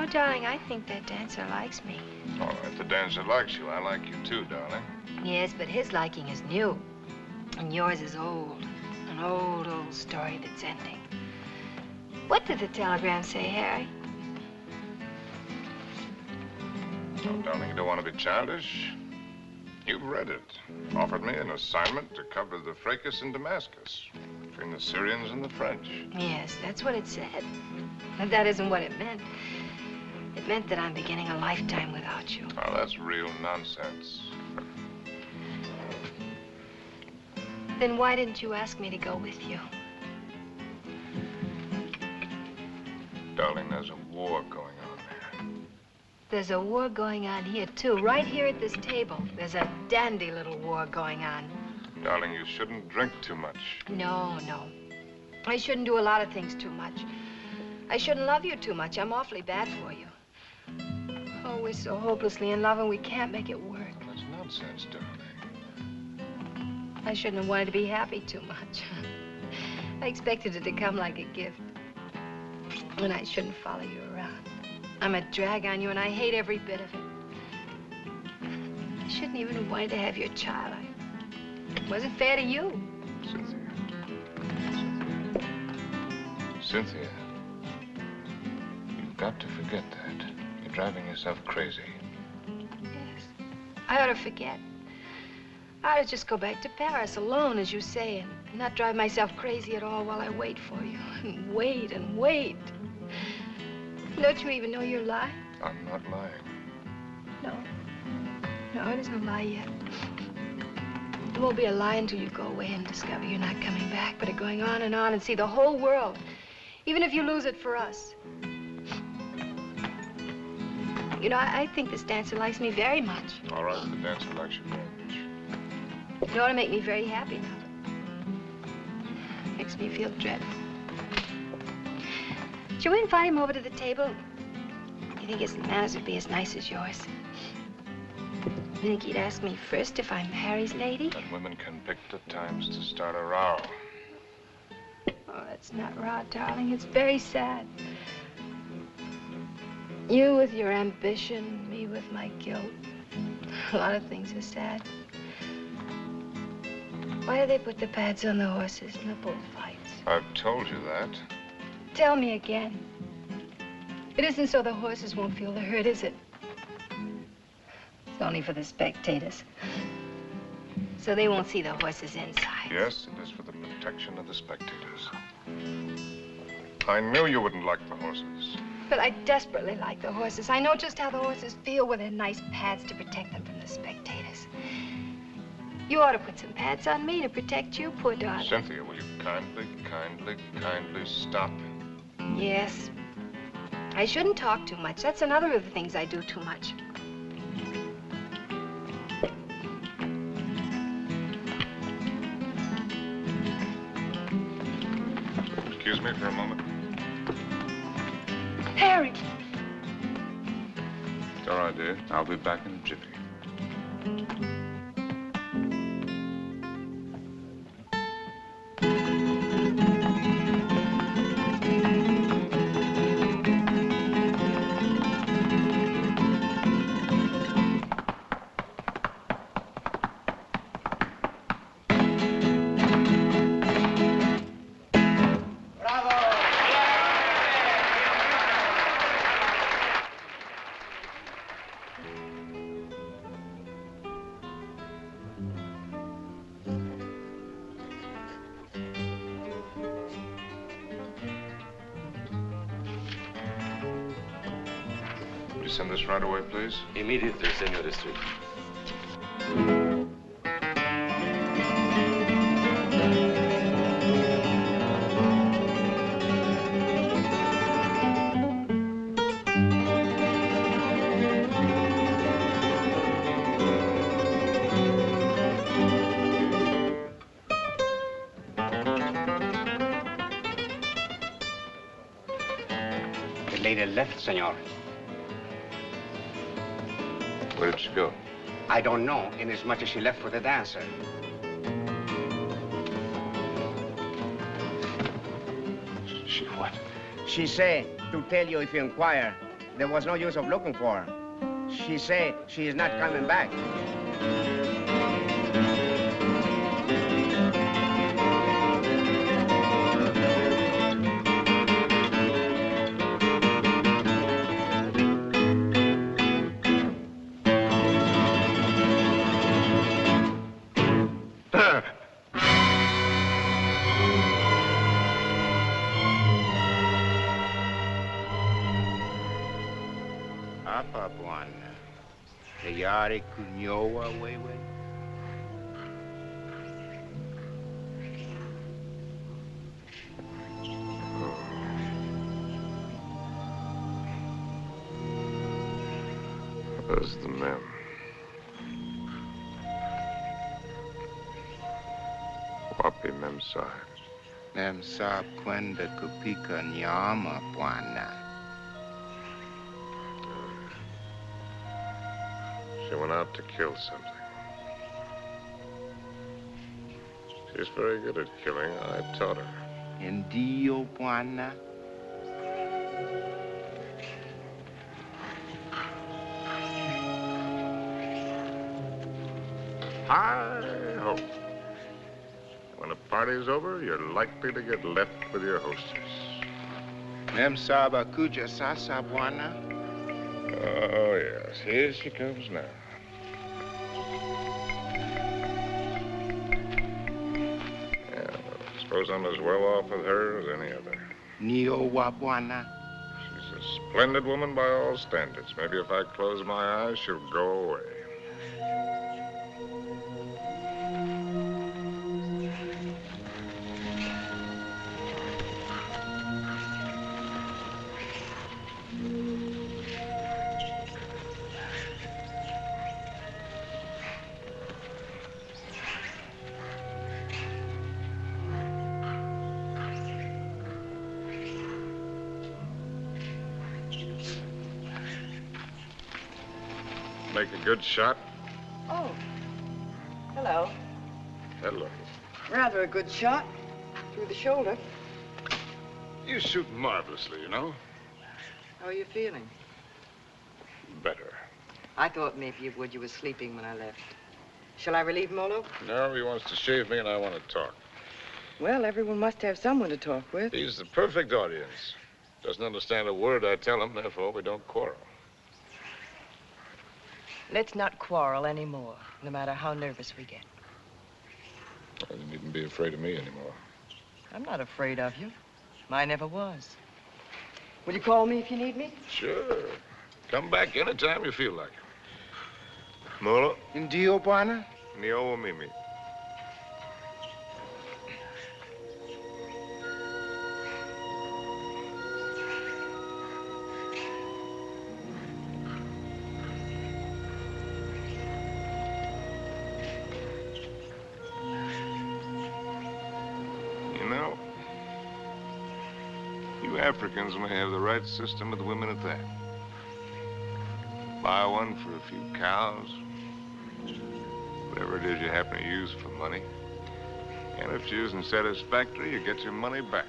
Darling, I think that dancer likes me. Oh, if the dancer likes you, I like you too, darling. Yes, but his liking is new. And yours is old. An old, old story that's ending. What did the telegram say, Harry? Oh, darling, you don't want to be childish. You've read it. Offered me an assignment to cover the fracas in Damascus between the Syrians and the French. Yes, that's what it said. But that isn't what it meant. It meant that I'm beginning a lifetime without you. Oh, that's real nonsense. Then why didn't you ask me to go with you? Darling, there's a war going on there. There's a war going on here, too. Right here at this table. There's a dandy little war going on. Darling, you shouldn't drink too much. No, no. I shouldn't do a lot of things too much. I shouldn't love you too much. I'm awfully bad for you. Oh, we're so hopelessly in love and we can't make it work. That's nonsense, darling. I shouldn't have wanted to be happy too much. I expected it to come like a gift. And I shouldn't follow you around. I'm a drag on you and I hate every bit of it. I shouldn't even have wanted to have your child. It wasn't fair to you. Cynthia, you've got to forget that. You're driving yourself crazy. Yes. I ought to forget. I ought to just go back to Paris alone, as you say, and not drive myself crazy at all while I wait for you. And wait and wait. Don't you even know you're lying? I'm not lying. No. No, it isn't a lie yet. It won't be a lie until you go away and discover you're not coming back, but are going on and see the whole world, even if you lose it for us. You know, I think this dancer likes me very much. All right, the dancer likes you very much. It ought to make me very happy now. Makes me feel dreadful. Shall we invite him over to the table? You think his manners would be as nice as yours? You think he'd ask me first if I'm Harry's lady? And women can pick the times to start a row. Oh, that's not raw, darling. It's very sad. You with your ambition, me with my guilt. A lot of things are sad. Why do they put the pads on the horses in the bullfights? I've told you that. Tell me again. It isn't so the horses won't feel the hurt, is it? It's only for the spectators. So they won't see the horses inside. Yes, it is for the protection of the spectators. I knew you wouldn't like the horses. But I desperately like the horses. I know just how the horses feel with their nice pads to protect them from the spectators. You ought to put some pads on me to protect you, poor darling. Cynthia, will you kindly stop? Yes. I shouldn't talk too much. That's another of the things I do too much. Excuse me for a moment. Harry! It's all right, dear. I'll be back in a jiffy. Send this right away, please? Immediately, Senor District. The lady left, senor. Where did she go? I don't know, inasmuch as she left for the dancer. She what? She say to tell you if you inquire. There was no use of looking for her. She say she is not coming back. Apa bwana, tayari kunyoa wewe? Where's the men? Wapi Memsahib? Memsahib kwenda kupika nyama bwana. She went out to kill something. She's very good at killing. I taught her. Ndio bwana. Hi-ho. When a party's over, you're likely to get left with your hostess. Memsahib akuja sasa bwana. Oh, yes. Here she comes now. Yeah, I suppose I'm as well off with her as any other. Nio wa bwana. She's a splendid woman by all standards. Maybe if I close my eyes, she'll go away. make a good shot? Oh. Hello. Hello. Rather a good shot. Through the shoulder. You shoot marvelously, you know. How are you feeling? Better. I thought maybe you would. You were sleeping when I left. Shall I relieve Molo? No, he wants to shave me and I want to talk. Well, everyone must have someone to talk with. He's the perfect audience. Doesn't understand a word I tell him, therefore we don't quarrel. Let's not quarrel anymore, no matter how nervous we get. You needn't be afraid of me anymore. I'm not afraid of you. I never was. Will you call me if you need me? Sure. Come back anytime you feel like it. Molo? Ndio, bwana? Niowo mimi. You know, you Africans may have the right system with women at that. Buy one for a few cows, whatever it is you happen to use for money. And if she isn't satisfactory, you get your money back.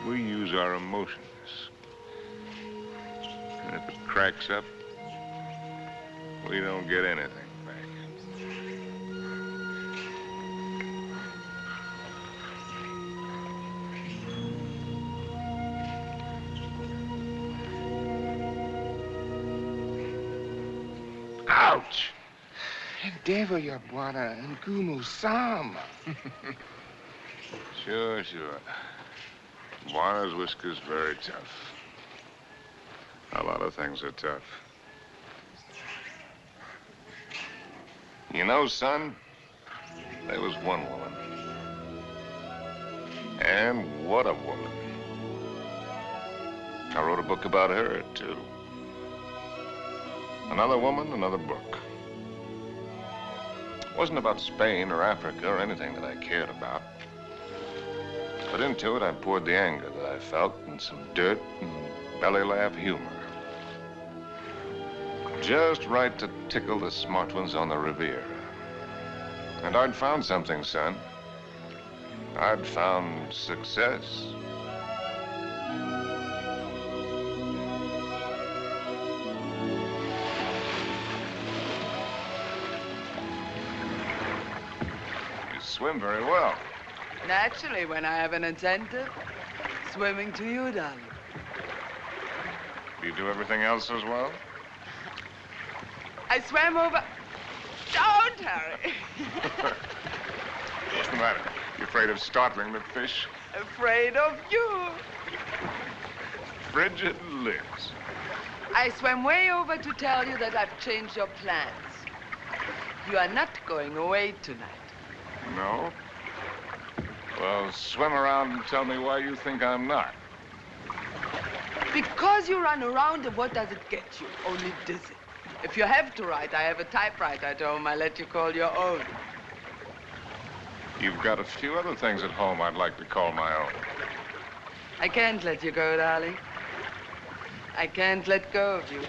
We use our emotions. And if it cracks up, we don't get anything back. Ouch! Endeavor, ya bwana, ngumu sama. Sure, sure. Juana's whisker's very tough. A lot of things are tough. You know, son, there was one woman. And what a woman. I wrote a book about her, too. Another woman, another book. It wasn't about Spain or Africa or anything that I cared about. But into it, I poured the anger that I felt and some dirt and belly laugh humor. Just right to tickle the smart ones on the Riviera. And I'd found something, son. I'd found success. You swim very well. Naturally, when I have an incentive, swimming to you, darling. Do you do everything else as well? I swam over... Don't, Harry. What's the matter? You afraid of startling the fish? Afraid of you. Frigid Liz. I swam way over to tell you that I've changed your plans. You are not going away tonight. No? Well, swim around and tell me why you think I'm not. Because you run around, and what does it get you? Only dizzy. If you have to write, I have a typewriter at home. I let you call your own. You've got a few other things at home I'd like to call my own. I can't let you go, darling. I can't let go of you.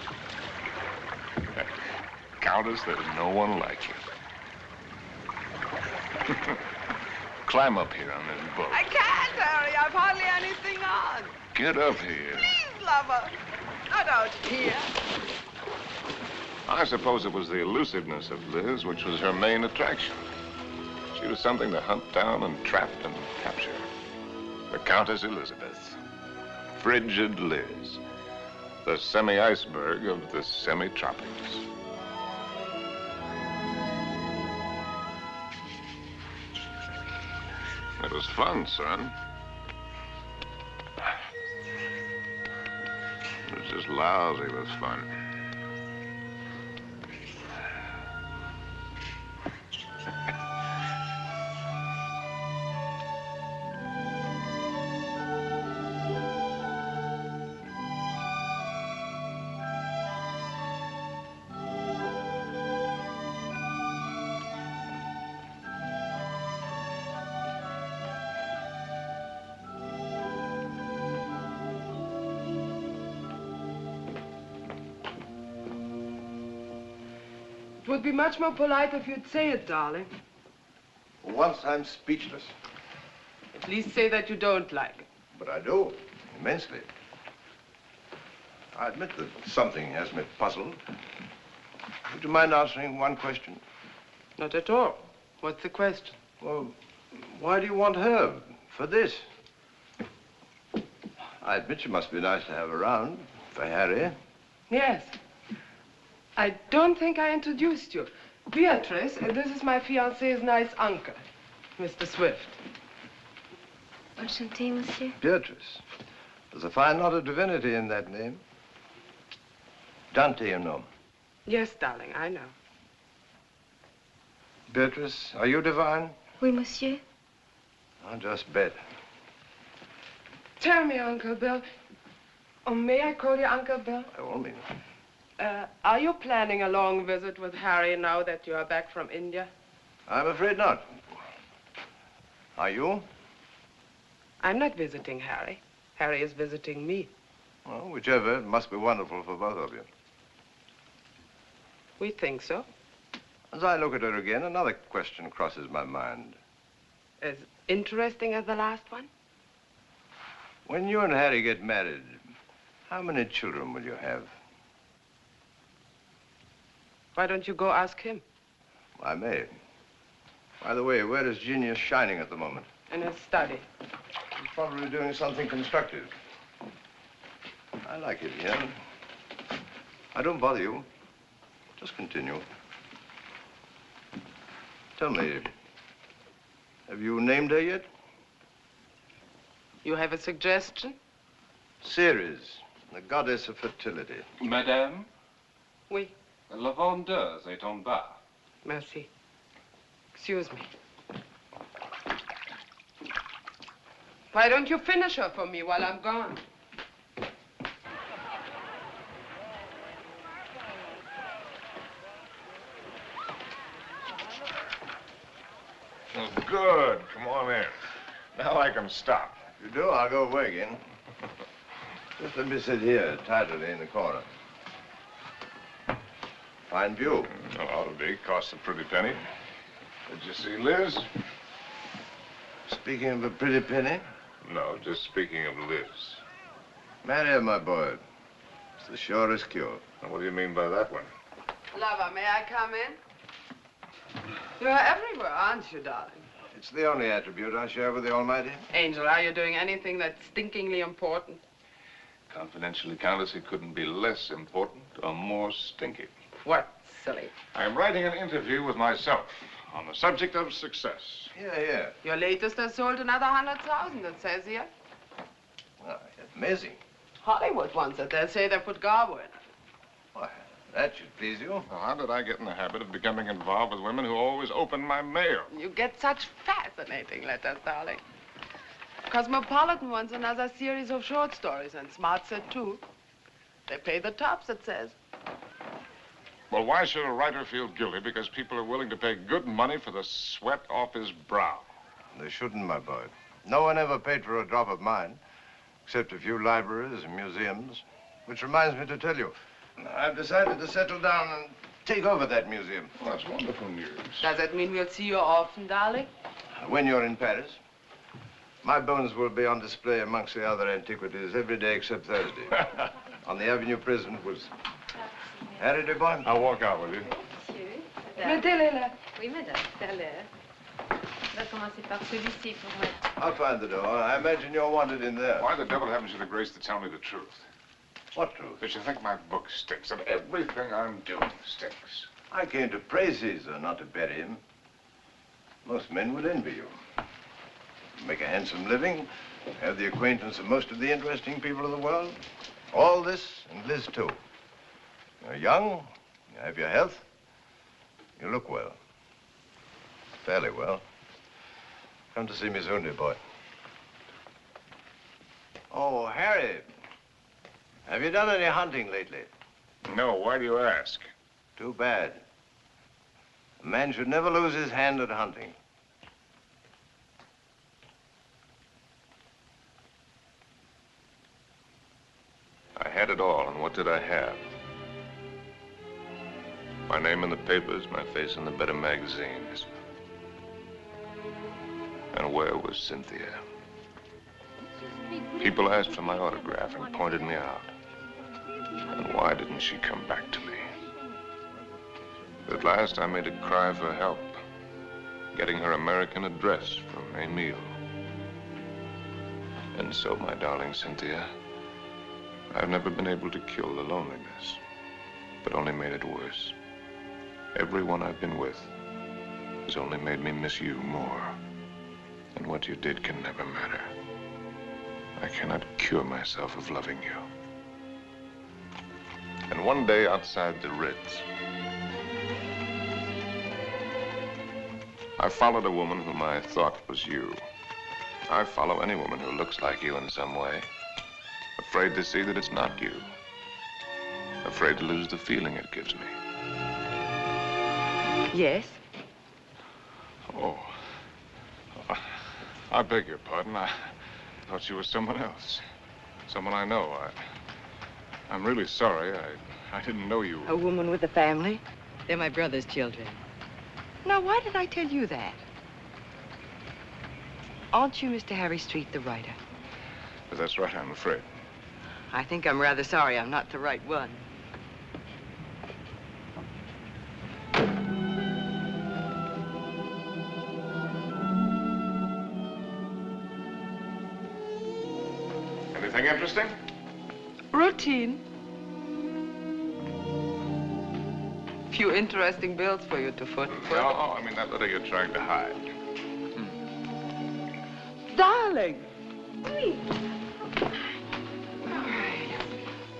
Countess, there's no one like you. Climb up here on this boat. I can't, Harry. I've hardly anything on. Get up here. Please, lover. Not out here. I suppose it was the elusiveness of Liz which was her main attraction. She was something to hunt down and trap and capture. The Countess Elizabeth. Frigid Liz. The semi-iceberg of the semi-tropics. It was fun, son. It was just lousy with fun. It would be much more polite if you'd say it, darling. For once, I'm speechless. At least say that you don't like it. But I do, immensely. I admit that something has me puzzled. Would you mind answering one question? Not at all. What's the question? Well, why do you want her for this? I admit she must be nice to have around for Harry. Yes. I don't think I introduced you. Beatrice, this is my fiancé's nice uncle, Mr. Swift. Enchanté, monsieur. Beatrice. There's a fine lot of divinity in that name. Dante, you know. Yes, darling, I know. Beatrice, are you divine? Oui, monsieur. I'll just bet. Tell me, Uncle Bill. Oh, may I call you Uncle Bill? By all means. Are you planning a long visit with Harry now that you are back from India? I'm afraid not. Are you? I'm not visiting Harry. Harry is visiting me. Well, whichever, it must be wonderful for both of you. We think so. As I look at her again, another question crosses my mind. As interesting as the last one? When you and Harry get married, how many children will you have? Why don't you go ask him? I may. By the way, where is genius shining at the moment? In his study. He's probably doing something constructive. I like it here. I don't bother you. Just continue. Tell me, have you named her yet? You have a suggestion? Ceres, the goddess of fertility. Madame? Oui. La vendeuse est en bas. Merci. Excuse me. Why don't you finish her for me while I'm gone? Oh, good. Come on in. Now I can stop. If you do, I'll go away again. Just let me sit here, tidily in the corner. Fine view. Oh, ought to be. Costs a pretty penny. Did you see Liz? Speaking of a pretty penny. No, just speaking of Liz. Marry her, my boy. It's the surest cure. Now, what do you mean by that one? Lover, may I come in? You're everywhere, aren't you, darling? It's the only attribute I share with the Almighty. Angel, are you doing anything that's stinkingly important? Confidentially, Countess, it couldn't be less important or more stinky. What, silly? I'm writing an interview with myself on the subject of success. Yeah. Your latest has sold another 100,000, it says here. Well, amazing. Hollywood wants it. They say they put Garbo in it. Why, that should please you. Well, how did I get in the habit of becoming involved with women who always open my mail? You get such fascinating letters, darling. Cosmopolitan wants another series of short stories, and Smart said too. They pay the tops, it says. Well, why should a writer feel guilty because people are willing to pay good money for the sweat off his brow? They shouldn't, my boy. No one ever paid for a drop of mine, except a few libraries and museums. Which reminds me to tell you, I've decided to settle down and take over that museum. Well, that's wonderful news. Does that mean we'll see you often, darling? When you're in Paris, my bones will be on display amongst the other antiquities every day except Thursday. On the Avenue Prison was... Harry, dear boy? I'll walk out with you. Monsieur. Mettez-les là. Oui, madame, tout à l'heure. On va commencer par celui-ci pour moi. I'll find the door. I imagine you're wanted in there. Why the devil haven't you the grace to tell me the truth? What truth? That you think my book stinks, and everything I'm doing stinks. I came to praise Caesar, not to bury him. Most men would envy you. Make a handsome living, have the acquaintance of most of the interesting people of the world. All this, and Liz too. You're young, you have your health, you look well. Fairly well. Come to see me soon, dear boy. Oh, Harry, have you done any hunting lately? No, why do you ask? Too bad. A man should never lose his hand at hunting. I had it all, and what did I have? My name in the papers, my face in the better magazines. And where was Cynthia? People asked for my autograph and pointed me out. And why didn't she come back to me? At last, I made a cry for help, getting her American address from Emil. And so, my darling Cynthia, I've never been able to kill the loneliness, but only made it worse. Everyone I've been with has only made me miss you more. And what you did can never matter. I cannot cure myself of loving you. And one day outside the Ritz, I followed a woman whom I thought was you. I follow any woman who looks like you in some way. Afraid to see that it's not you. Afraid to lose the feeling it gives me. Yes? Oh. I beg your pardon. I thought you were someone else. Someone I know. I'm really sorry. I didn't know you. A woman with a family? They're my brother's children. Now, why did I tell you that? Aren't you Mr. Harry Street, the writer? But that's right, I'm afraid. I think I'm rather sorry I'm not the right one. Anything interesting? Routine. Few interesting bills for you to foot. No, I mean that letter you're trying to hide. Darling!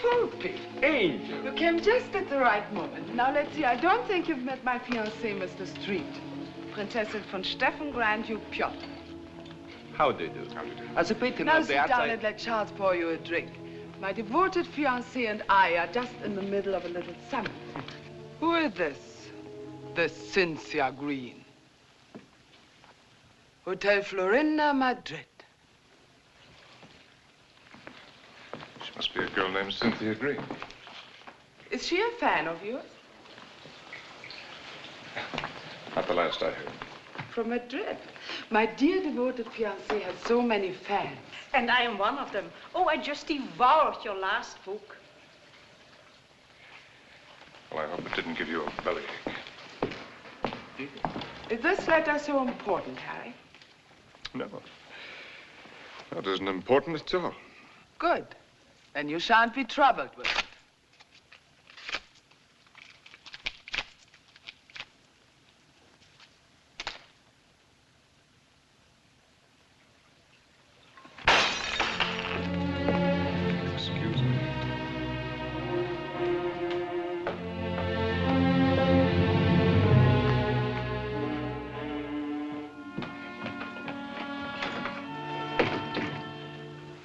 Poopy. Angel. You came just at the right moment. Now, let's see. I don't think you've met my fiancé, Mr. Street. Prinzessin von Steffen, Grand Duke Piotr. How do you do? How do you do? As a patron Now of the sit down outside... and let Charles pour you a drink. My devoted fiancé and I are just in the middle of a little summit. Who is this? This Cynthia Green. Hotel Florinda, Madrid. She must be a girl named Cynthia Green. Is she a fan of yours? Not the last I heard. From Madrid. My dear devoted fiancé has so many fans. And I am one of them. Oh, I just devoured your last book. Well, I hope it didn't give you a bellyache. Is this letter so important, Harry? No. That isn't important at all. Good. Then you shan't be troubled with it. Excuse me.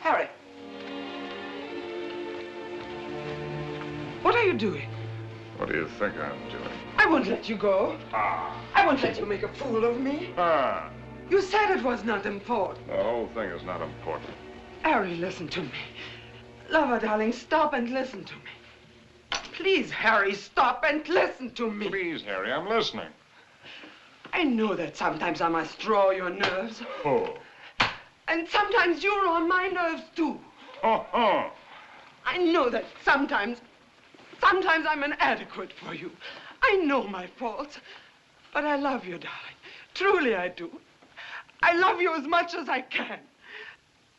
Harry. What are you doing? What do you think I'm doing? I won't let you go. Ah. I won't let you make a fool of me. Ah. You said it was not important. The whole thing is not important. Harry, listen to me. Lover, darling, stop and listen to me. Please, Harry, stop and listen to me. Please, Harry, I'm listening. I know that sometimes I must draw your nerves. Oh. And sometimes you're on my nerves, too. Oh. I know that sometimes I'm inadequate for you. I know my faults. But I love you, darling. Truly I do. I love you as much as I can.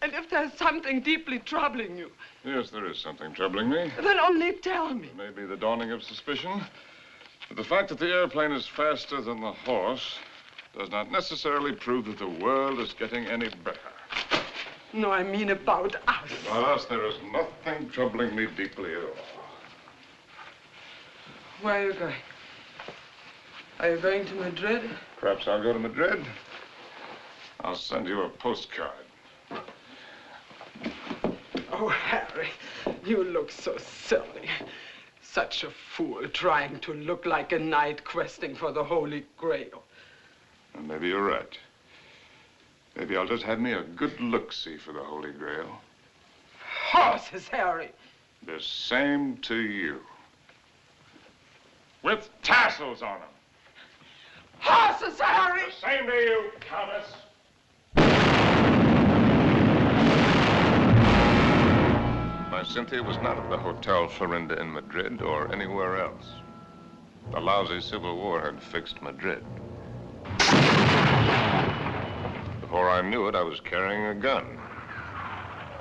And if there's something deeply troubling you... Yes, there is something troubling me. Then only tell me. Maybe the dawning of suspicion. But the fact that the airplane is faster than the horse does not necessarily prove that the world is getting any better. No, I mean about us. About us, there is nothing troubling me deeply at all. Where are you going? Are you going to Madrid? Perhaps I'll go to Madrid. I'll send you a postcard. Oh, Harry, you look so silly. Such a fool trying to look like a knight questing for the Holy Grail. And maybe you're right. Maybe I'll just have me a good look-see for the Holy Grail. Horses, Harry. The same to you. with tassels on them. Horses, Harry! The same to you, Countess. My Cynthia was not at the Hotel Florinda in Madrid or anywhere else. The lousy Civil War had fixed Madrid. Before I knew it, I was carrying a gun.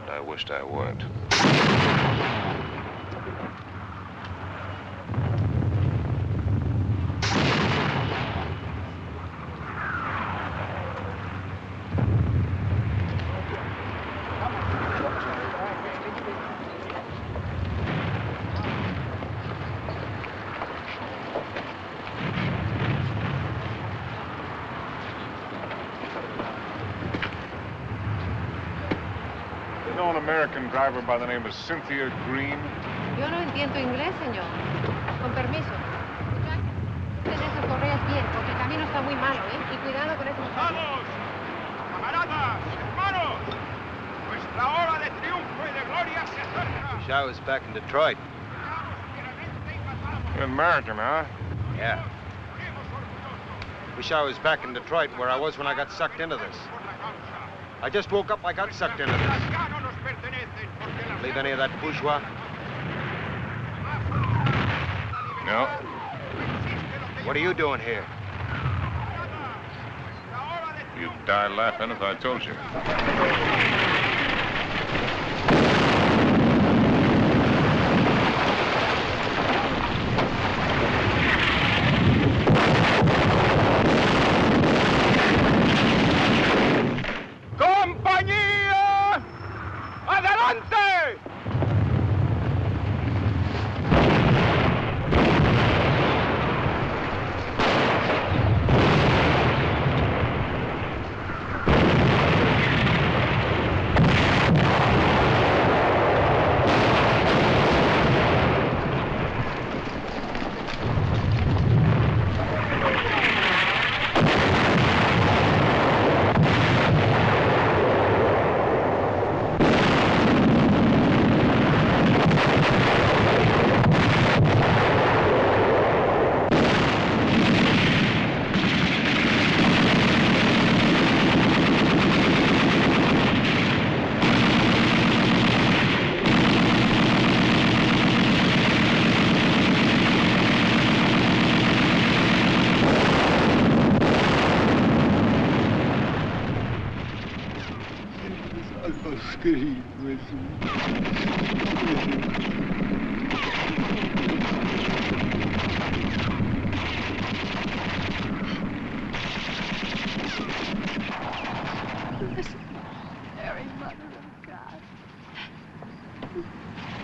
And I wished I weren't. American driver by the name of Cynthia Green. Yo no entiendo inglés, señor. Con permiso. Ten esas correas bien, porque el camino está muy malo, ¿eh? Y cuidado con esos... ¡Vamos! ¡Camaradas! ¡Hermanos! Nuestra hora de triunfo y de gloria se acerca. Wish I was back in Detroit. You're American, huh? Yeah. Wish I was back in Detroit where I was when I got sucked into this. I just woke up, I got sucked into this. Believe any of that bourgeois? No. What are you doing here? You'd die laughing if I told you. ¡Compañía! ¡Adelante!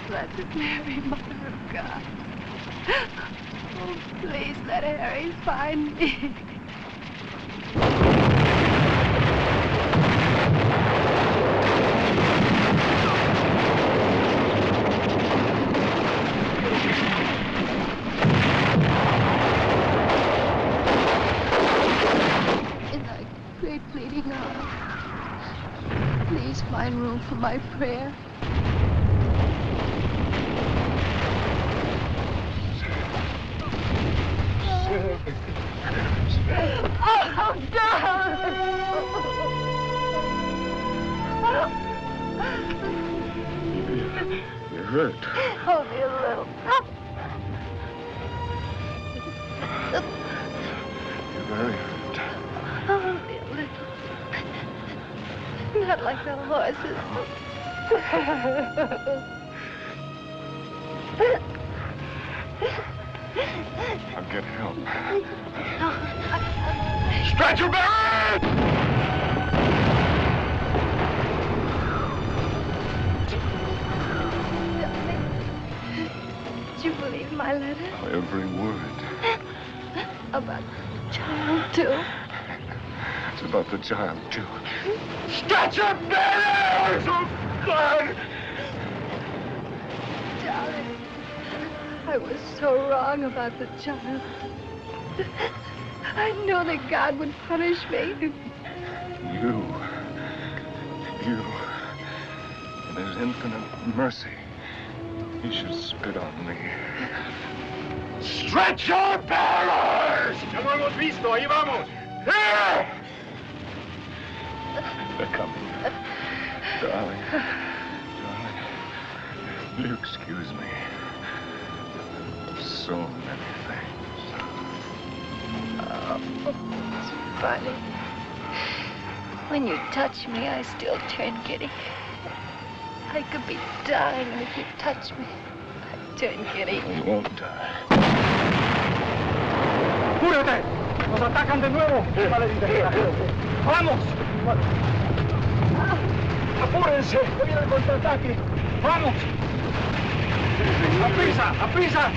Blessed Mary, Mother of God. Oh, please let Harry find me. In thy great pleading hour, please find room for my prayer. Oh, darling! You're hurt. Only a little. You're very hurt. Only a little. Not like the horses. I'll get help. Stretcher bearer! Did you believe my letter? Every word. About the child, too? It's about the child, too. Stretcher bearers of God! Darling, I was so wrong about the child. I know that God would punish me. You, in his infinite mercy, he should spit on me. Stretch your bearers! Ya lo hemos visto, ahí vamos. Here! They're coming. Darling. Darling. Will you excuse me? So many things. Oh, it's funny. When you touch me, I still turn giddy. I could be dying, and if you touch me, I turn giddy. You won't die. ¡Apúrate! ¡Nos atacan de nuevo! ¡Vamos! ¡Apúrense! ¡Que viene el contraataque! ¡Vamos! ¡Aprisa! ¡Aprisa!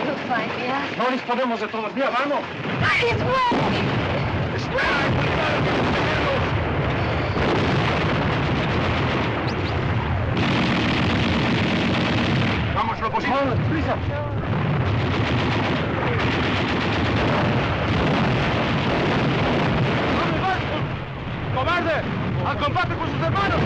You'll find me, huh? No disponemos de todos. ¡Mira, vamos! It's wet! Vamos, lo posible. ¡Vamos, prisa! ¡Cobarde! ¡Al combate con sus hermanos!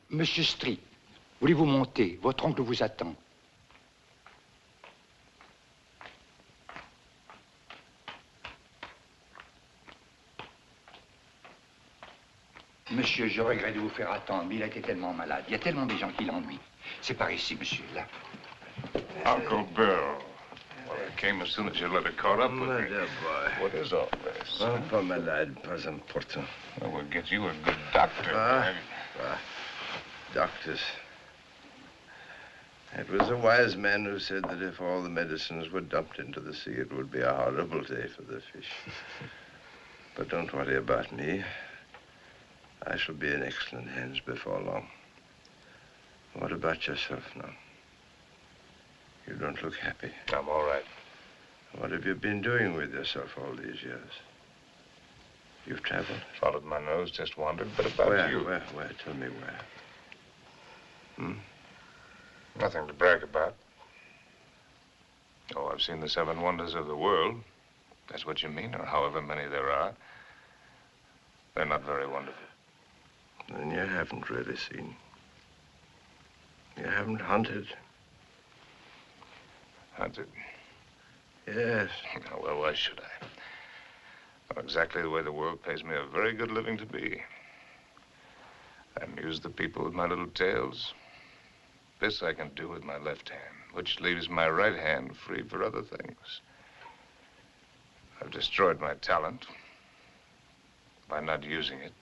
Monsieur Street, voulez-vous monter? Votre oncle vous attend. Monsieur, je regrette de vous faire attendre, mais il a été tellement malade. Il y a tellement de gens qui l'ennuient. C'est par ici, monsieur, là. Uncle Bill. Well, I came as soon as your letter caught up with me. Dear boy. What is all this? Oh, pas malade, pas important. Well, we'll get you a good doctor. Doctors. It was a wise man who said that if all the medicines were dumped into the sea, it would be a horrible day for the fish. But don't worry about me. I shall be in excellent hands before long. What about yourself now? You don't look happy. I'm all right. What have you been doing with yourself all these years? You've traveled? Followed my nose, just wandered, but about you. Where? Tell me where. Nothing to brag about. Oh, I've seen the 7 wonders of the world. That's what you mean, or however many there are. They're not very wonderful. Then you haven't really seen. You haven't hunted. Hunted? Yes. Oh, well, why should I? Well, exactly the way the world pays me a very good living to be. I amuse the people with my little tales. This I can do with my left hand, which leaves my right hand free for other things. I've destroyed my talent by not using it,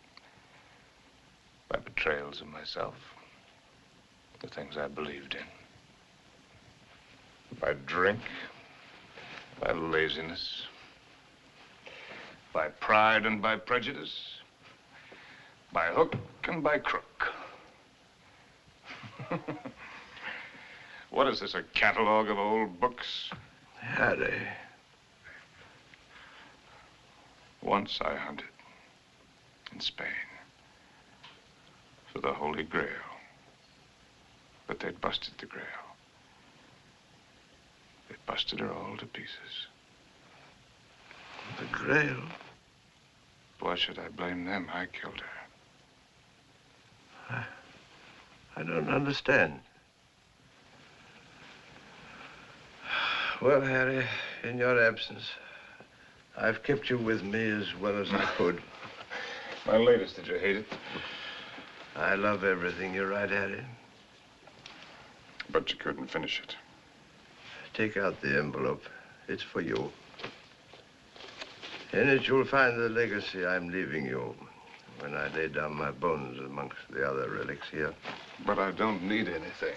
by betrayals of myself, the things I believed in, by drink, by laziness, by pride and by prejudice, by hook and by crook. What is this, a catalog of old books? Harry. Once I hunted in Spain for the Holy Grail, but they busted the Grail. They busted her all to pieces. The Grail? Why should I blame them? I killed her. I don't understand. Well, Harry, in your absence, I've kept you with me as well as I could. My latest, did you hate it? I love everything you write, Harry. But you couldn't finish it. Take out the envelope. It's for you. In it, you'll find the legacy I'm leaving you when I lay down my bones amongst the other relics here. But I don't need anything.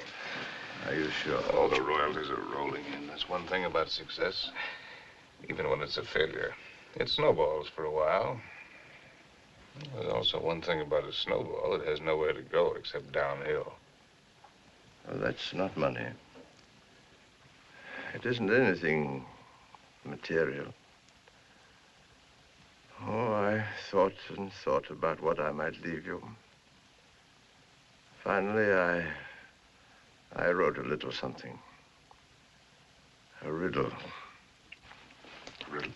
Are you sure? All the royalties are rolling in. That's one thing about success. Even when it's a failure, it snowballs for a while. There's also one thing about a snowball. It has nowhere to go except downhill. Well, that's not money. It isn't anything material. Oh, I thought and thought about what I might leave you. Finally, I wrote a little something. A riddle. Riddle?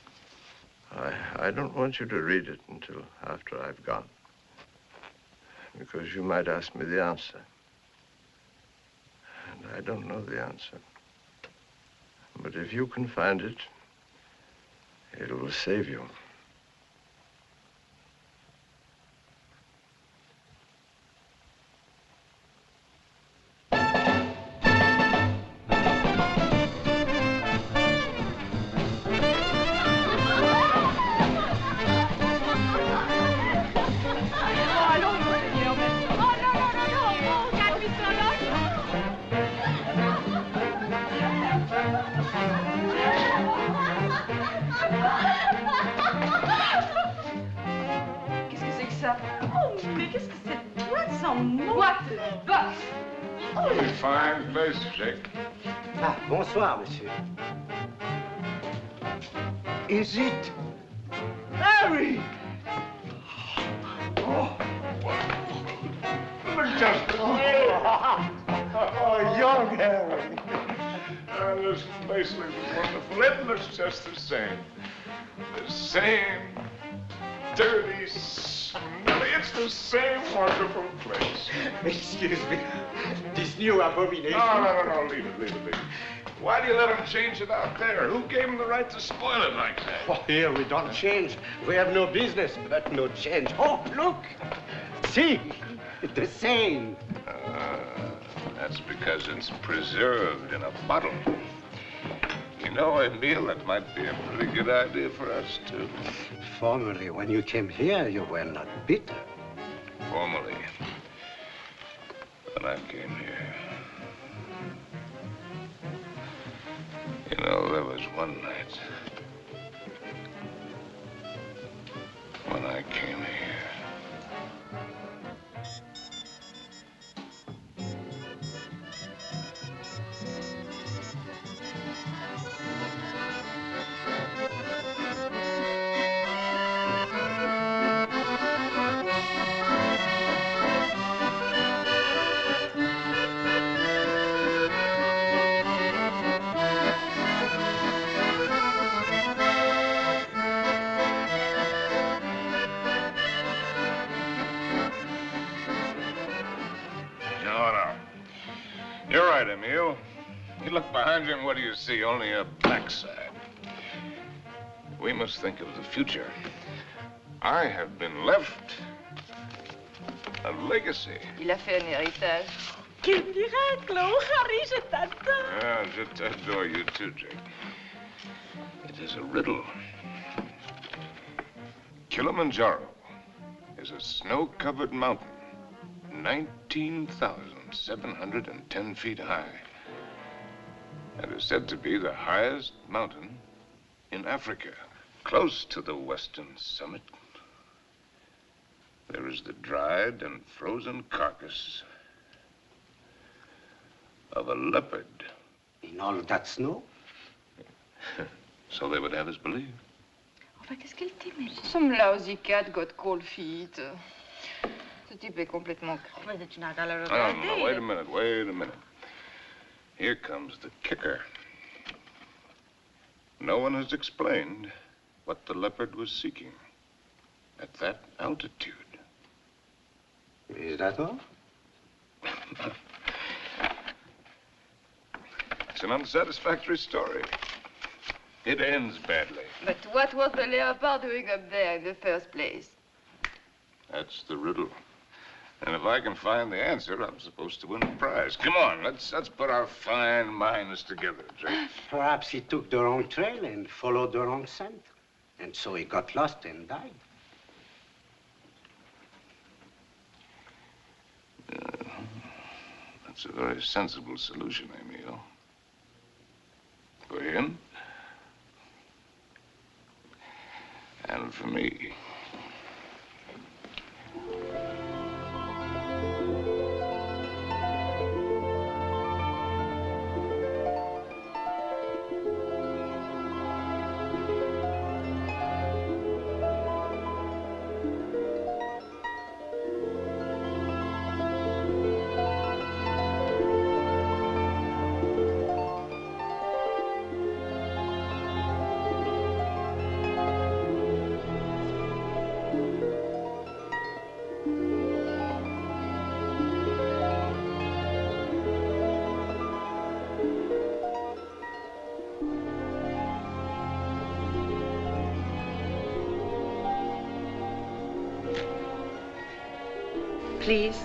I don't want you to read it until after I've gone. Because you might ask me the answer. And I don't know the answer. But if you can find it, it will save you. Fine place, Jake. Ah, bonsoir, monsieur. Is it Harry? Oh, just oh, young Harry. This place looks wonderful. It looks just the same. The same dirty, smelly. It's the same wonderful place. Excuse me. This new abomination. No. Leave it. Why do you let him change it out there? Who gave him the right to spoil it like that? Oh, here we don't change. We have no business, but no change. Oh, look. See, the same. That's because it's preserved in a bottle. You know, Emile, that might be a pretty good idea for us, too. Formerly, when you came here, you were not bitter. Formerly, when I came here. You know, there was one night when I came here. You're right, Emile. You look behind you and what do you see? Only a backside. We must think of the future. I have been left a legacy. Il a fait un héritage. Quel miracle! Oh, Harry, je t'adore. Yeah, je adore you too, Jake. It is a riddle. Kilimanjaro is a snow-covered mountain, 19,710 feet high, and is said to be the highest mountain in Africa. Close to the western summit, there is the dried and frozen carcass of a leopard. In all that snow? So they would have us believe. Enfin, qu'est-ce qu'elle t'aimait? Some lousy cat got cold feet. Ce type est complètement crevé. Mais tu n'as qu'à le regarder. No, wait a minute. Here comes the kicker. No one has explained what the leopard was seeking at that altitude. Is that all? It's an unsatisfactory story. It ends badly. But what was the leopard doing up there in the first place? That's the riddle. And if I can find the answer, I'm supposed to win a prize. Come on, let's put our fine minds together, Jake. Perhaps he took the wrong trail and followed the wrong scent. And so he got lost and died. That's a very sensible solution, Emile. For him. And for me. Please.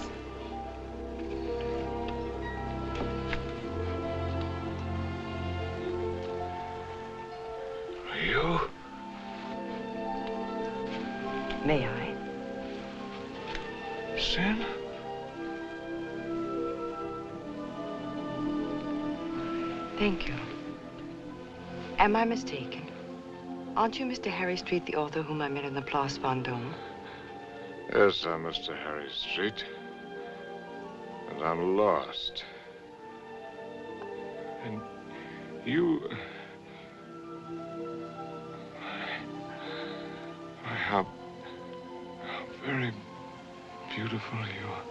You? May I? Sin? Thank you. Am I mistaken? Aren't you Mr. Harry Street, the author whom I met in the Place Vendôme? Yes, I'm Mr. Harry Street. And I'm lost. And you... How very beautiful you are.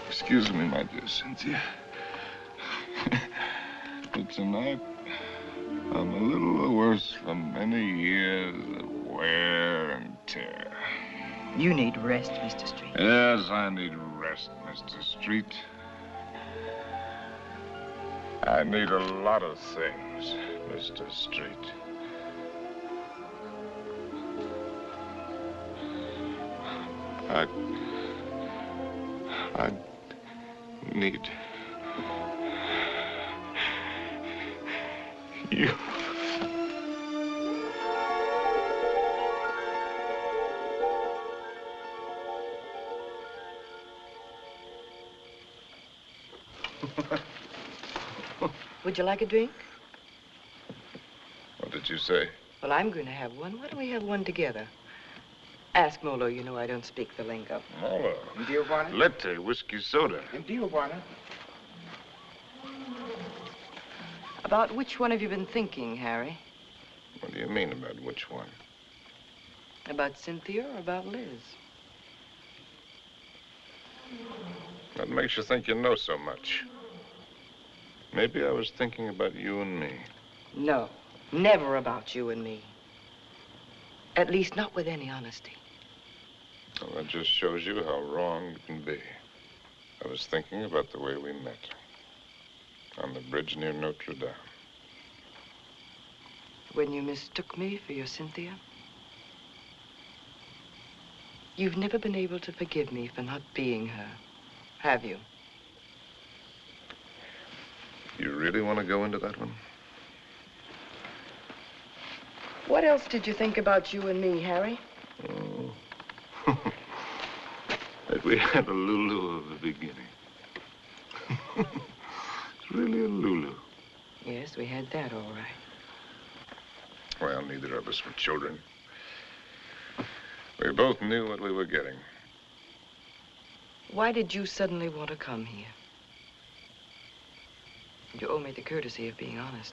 Excuse me, my dear Cynthia. But tonight, I'm a little worse from many years of wear and tear. You need rest, Mr. Street. Yes, I need rest, Mr. Street. I need a lot of things, Mr. Street. I need you. Would you like a drink? What did you say? Well, I'm going to have one. Why don't we have one together? Ask Molo. You know I don't speak the lingo. Molo. Dio buona? Latte, whiskey soda. Dio buona? About which one have you been thinking, Harry? What do you mean about which one? About Cynthia or about Liz? What makes you think you know so much? Maybe I was thinking about you and me. No, never about you and me. At least not with any honesty. Well, that just shows you how wrong you can be. I was thinking about the way we met. On the bridge near Notre Dame. When you mistook me for your Cynthia? You've never been able to forgive me for not being her, have you? You really want to go into that one? What else did you think about you and me, Harry? Oh. That we had a Lulu of the beginning. It's really a Lulu. Yes, we had that, all right. Well, neither of us were children. We both knew what we were getting. Why did you suddenly want to come here? You owe me the courtesy of being honest.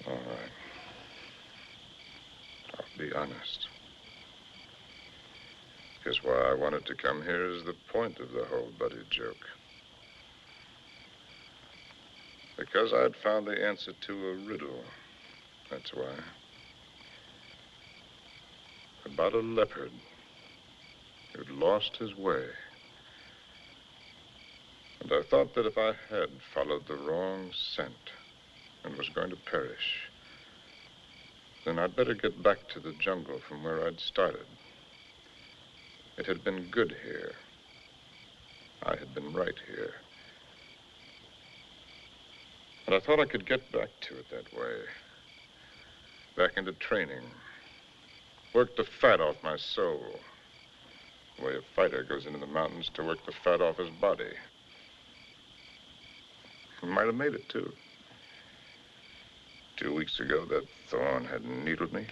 All right. I'll be honest. Because why I wanted to come here is the point of the whole buddy joke. Because I'd found the answer to a riddle. That's why. About a leopard who'd lost his way. And I thought that if I had followed the wrong scent and was going to perish, then I'd better get back to the jungle from where I'd started. It had been good here. I had been right here. And I thought I could get back to it that way. Back into training. Work the fat off my soul. The way a fighter goes into the mountains to work the fat off his body. I might have made it, too. 2 weeks ago, that thorn had needled me.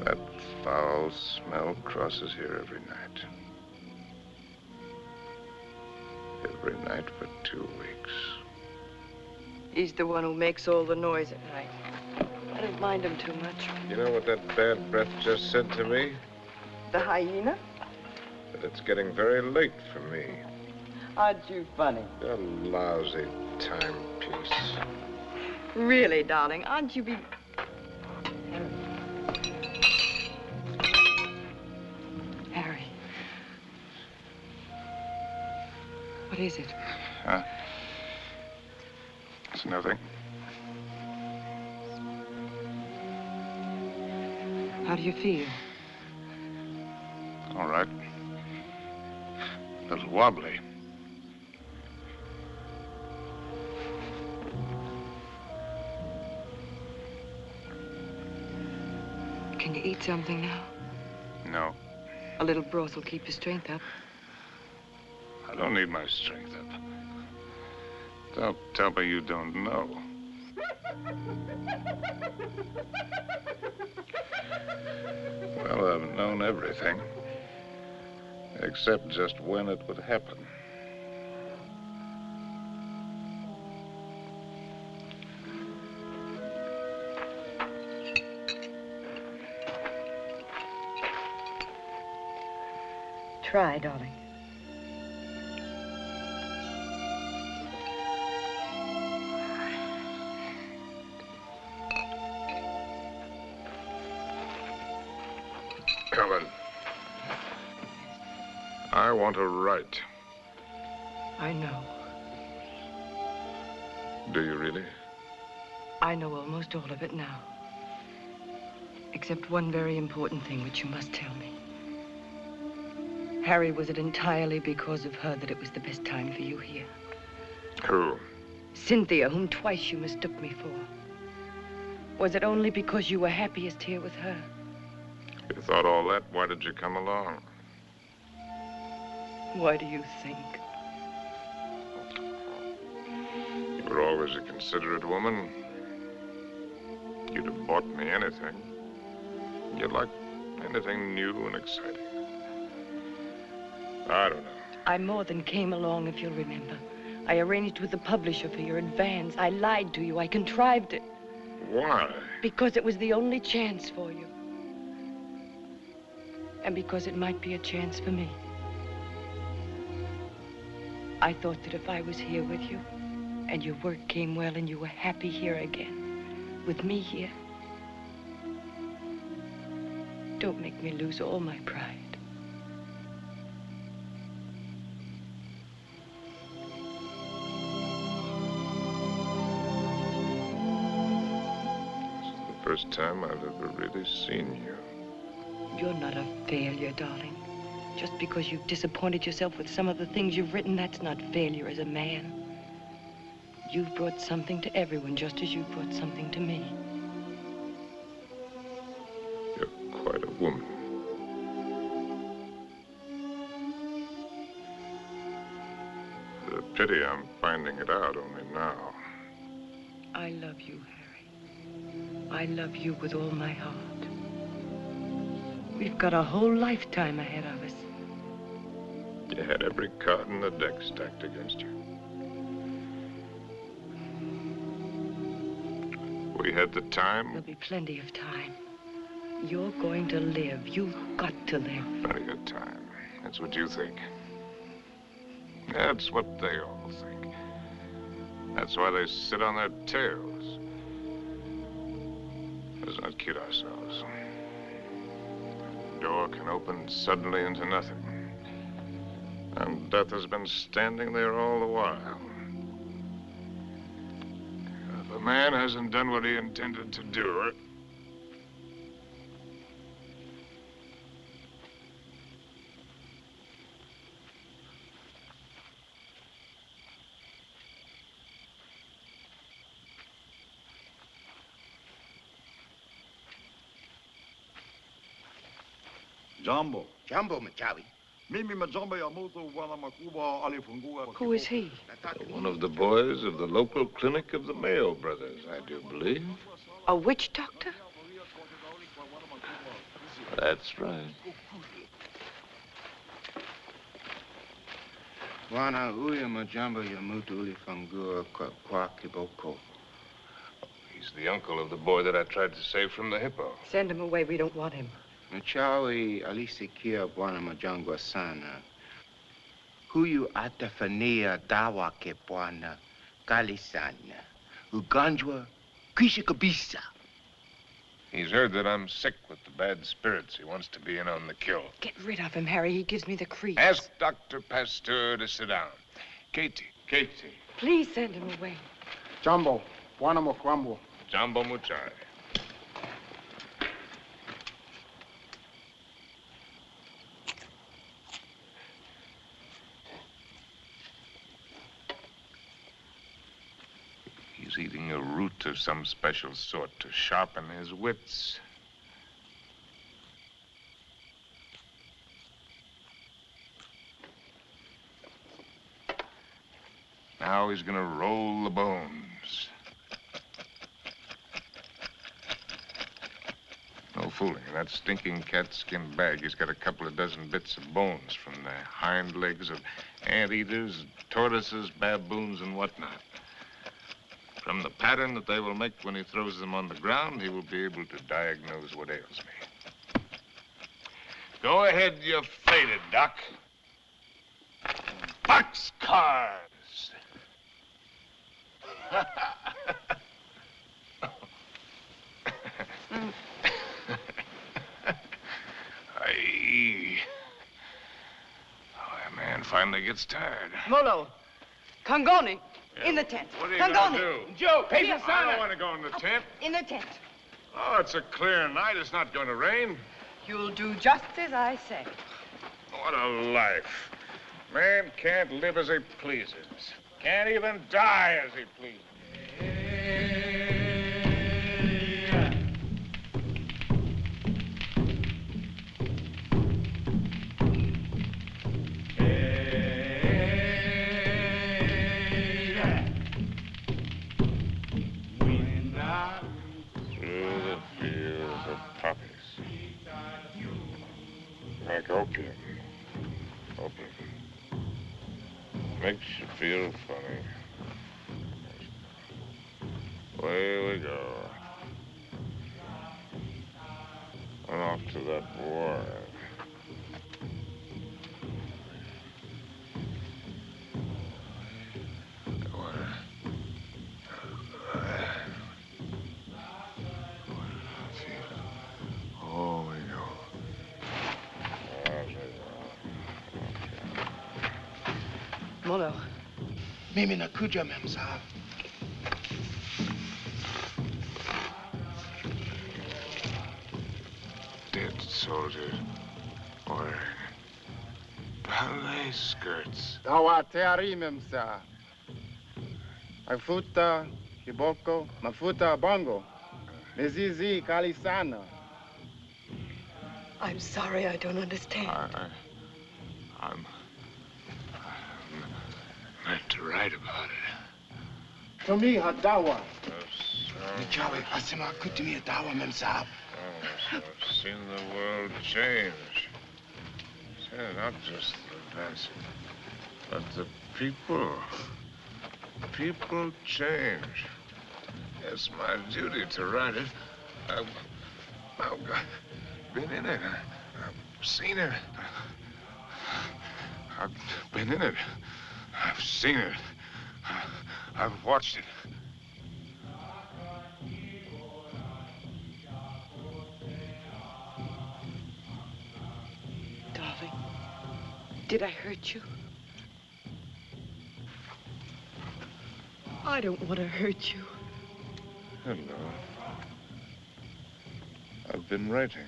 That foul smell crosses here every night. Every night for 2 weeks. He's the one who makes all the noise at night. I don't mind him too much. You know what that bad breath just said to me? The hyena? But it's getting very late for me. Aren't you funny? A lousy timepiece. Really, darling, aren't you Harry. What is it? Huh? It's nothing. How do you feel? All right. A little wobbly. Can you eat something now? No. A little broth will keep your strength up. I don't need my strength up. Don't tell me you don't know. Well, I've known everything. Except just when it would happen. Try, darling. Helen, I want to write. I know. Do you really? I know almost all of it now. Except one very important thing which you must tell me. Harry, was it entirely because of her that it was the best time for you here? Who? Cynthia, whom twice you mistook me for. Was it only because you were happiest here with her? If you thought all that, why did you come along? Why do you think? You were always a considerate woman. You'd have bought me anything. You'd like anything new and exciting. I don't know. I more than came along, if you'll remember. I arranged with the publisher for your advance. I lied to you. I contrived it. Why? Because it was the only chance for you. And because it might be a chance for me. I thought that if I was here with you, and your work came well, and you were happy here again, with me here, don't make me lose all my pride. First time I've ever really seen you. You're not a failure, darling. Just because you've disappointed yourself with some of the things you've written, that's not failure as a man. You've brought something to everyone, just as you've brought something to me. You're quite a woman. It's a pity I'm finding it out only now. I love you, Harry. I love you with all my heart. We've got a whole lifetime ahead of us. You had every card in the deck stacked against you. We had the time. There'll be plenty of time. You're going to live. You've got to live. Plenty of time. That's what you think. That's what they all think. That's why they sit on their tails. Let's not kid ourselves. The door can open suddenly into nothing. And death has been standing there all the while. If a man hasn't done what he intended to do, Jambo. Jambo, Machawi. Who is he? one of the boys of the local clinic of the Mayo brothers, I do believe. A witch doctor? That's right. Wana uya majamba ya mutu uli fangua kwa kiboko. He's the uncle of the boy that I tried to save from the hippo. Send him away. We don't want him. Machawi alisikia Bwana Majangwa sana. Huyu atafania dawa ke Bwana kali sana. Ugonjwa kwisha kabisa. He's heard that I'm sick with the bad spirits. He wants to be in on the kill. Get rid of him, Harry. He gives me the creeps. Ask Dr. Pasteur to sit down. Katie. Please send him away. Jumbo, Bwana Mokwambo. Jumbo Muchai. He's eating a root of some special sort to sharpen his wits. Now he's gonna roll the bones. No fooling. In that stinking cat-skin bag, he's got a couple of dozen bits of bones from the hind legs of anteaters, tortoises, baboons, and whatnot. From the pattern that they will make when he throws them on the ground, he will be able to diagnose what ails me. Go ahead, you faded, Doc. Boxcars! Aye. Oh, a man finally gets tired. Molo, Kangoni, in the tent. What are you Kangoni. gonna do? Joe, I don't want to go in the tent. In the tent. Oh, it's a clear night. It's not going to rain. You'll do just as I say. What a life. Man can't live as he pleases. Can't even die as he pleases. Through the fields of poppies. Like opium. Makes you feel funny. Away we go. And off to that war. Oh, we go. Molo. Mimi nakuja, Memsahib. Dead soldiers wearing ballet skirts. Dawa teari Memsahib. Mafuta kiboko, mafuta bongo. Mizizi kali sana. I'm sorry, I don't understand. I'm meant to write about it. To me, hadawa. Machawi asema kutumia dawa, Memsahib. Oh, I've seen the world change. Not just the events, but the people. People change. It's my duty to write it. I've been in it. I've seen it. I've been in it. I've seen it. I've watched it. Darling, did I hurt you? I don't want to hurt you. Hello. I've been writing.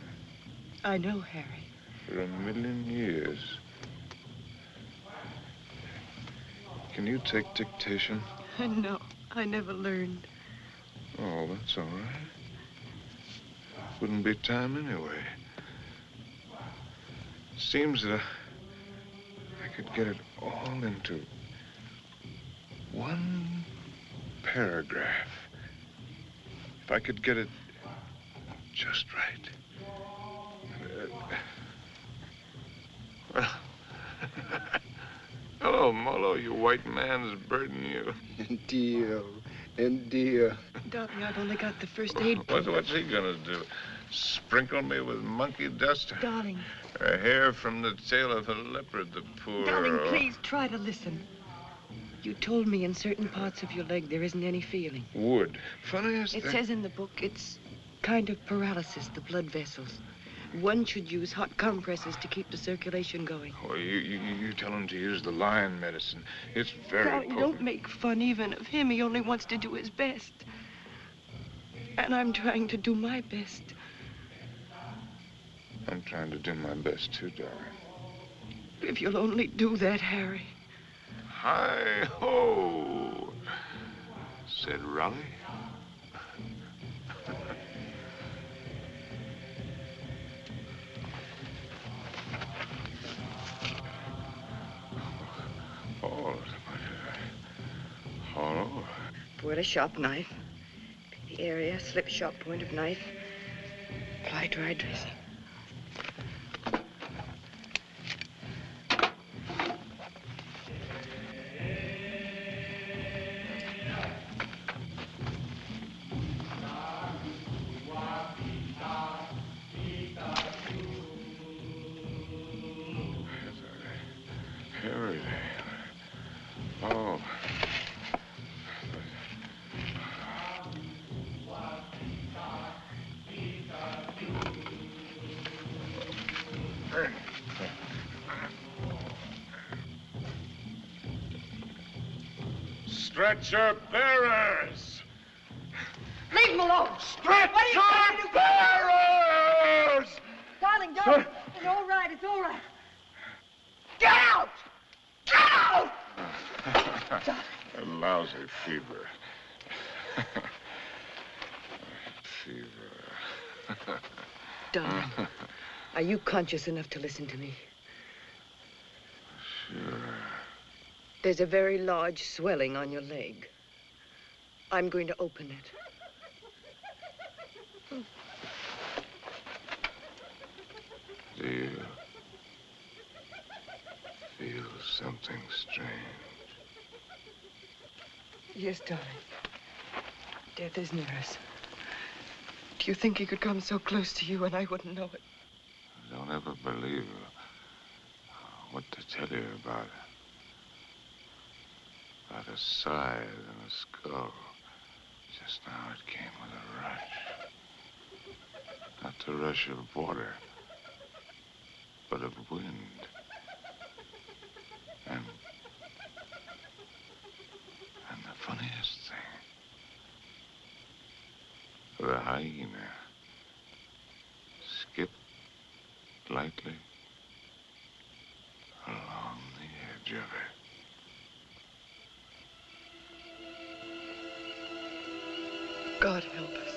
I know, Harry. For 1,000,000 years. Can you take dictation? No, I never learned. Oh, that's all right. Wouldn't be time anyway. Seems that I could get it all into one paragraph. If I could get it just right. Well, hello, Molo, you white man's burden, you. Dear, and dear. Darling, I've only got the first aid. What's he gonna do? Sprinkle me with monkey dust. Darling. A hair from the tail of a leopard, the poor... Darling, please try to listen. You told me in certain parts of your leg there isn't any feeling. Wood. Funniest It thing... says in the book it's kind of paralysis, the blood vessels. One should use hot compresses to keep the circulation going. Oh, you tell him to use the lion medicine. It's very Darling, potent. don't make fun even of him. He only wants to do his best. And I'm trying to do my best. I'm trying to do my best, too, darling. If you'll only do that, Harry. Hi-ho, said Raleigh. All over. Pour a sharp knife. The area, slip sharp point of knife. Apply dry dressing. Harry. Oh. Stretcher bearers! Leave him alone! Stretcher What are you trying to do? bearers! Darling, darling, it's all right, it's all right. Get out! Get out! A lousy fever. Fever. Darling, are you conscious enough to listen to me? Sure. There's a very large swelling on your leg. I'm going to open it. Do you feel something strange? Yes, darling. Death is near us. Do you think he could come so close to you and I wouldn't know it? Don't ever believe what to tell you about it. About a scythe and a skull. Just now it came with a rush. Not the rush of water, but of wind. And the funniest thing, the hyena skipped lightly along the edge of it. God help us.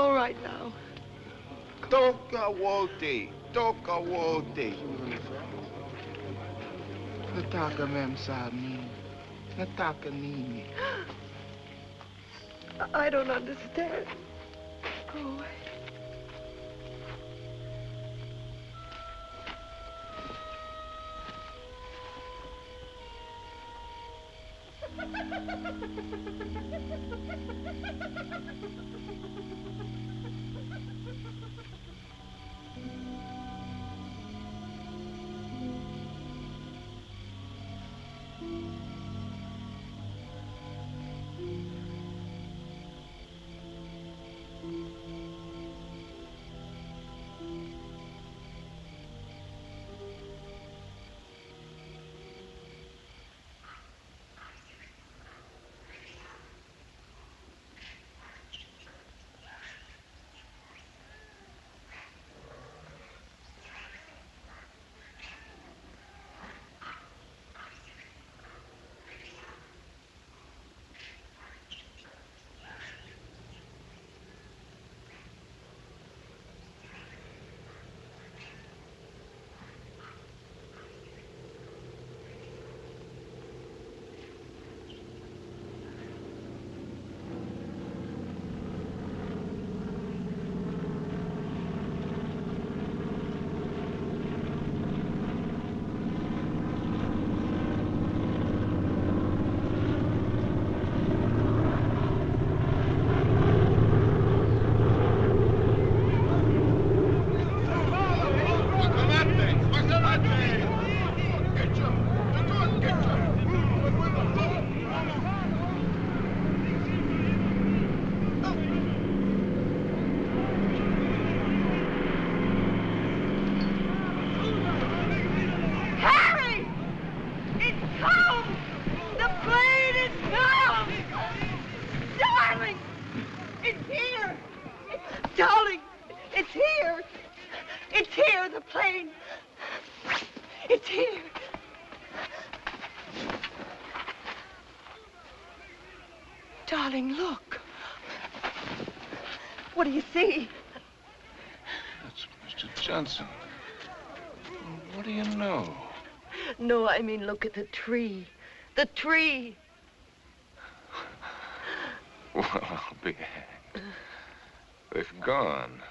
all right now. Toka wote. Toka wote. Nataka mem sa amin. Nataka nini. I don't understand. Go away. Darling, look. What do you see? That's Mr. Johnson. What do you know? No, I mean, look at the tree. The tree. Well, I'll be hanged. They've gone.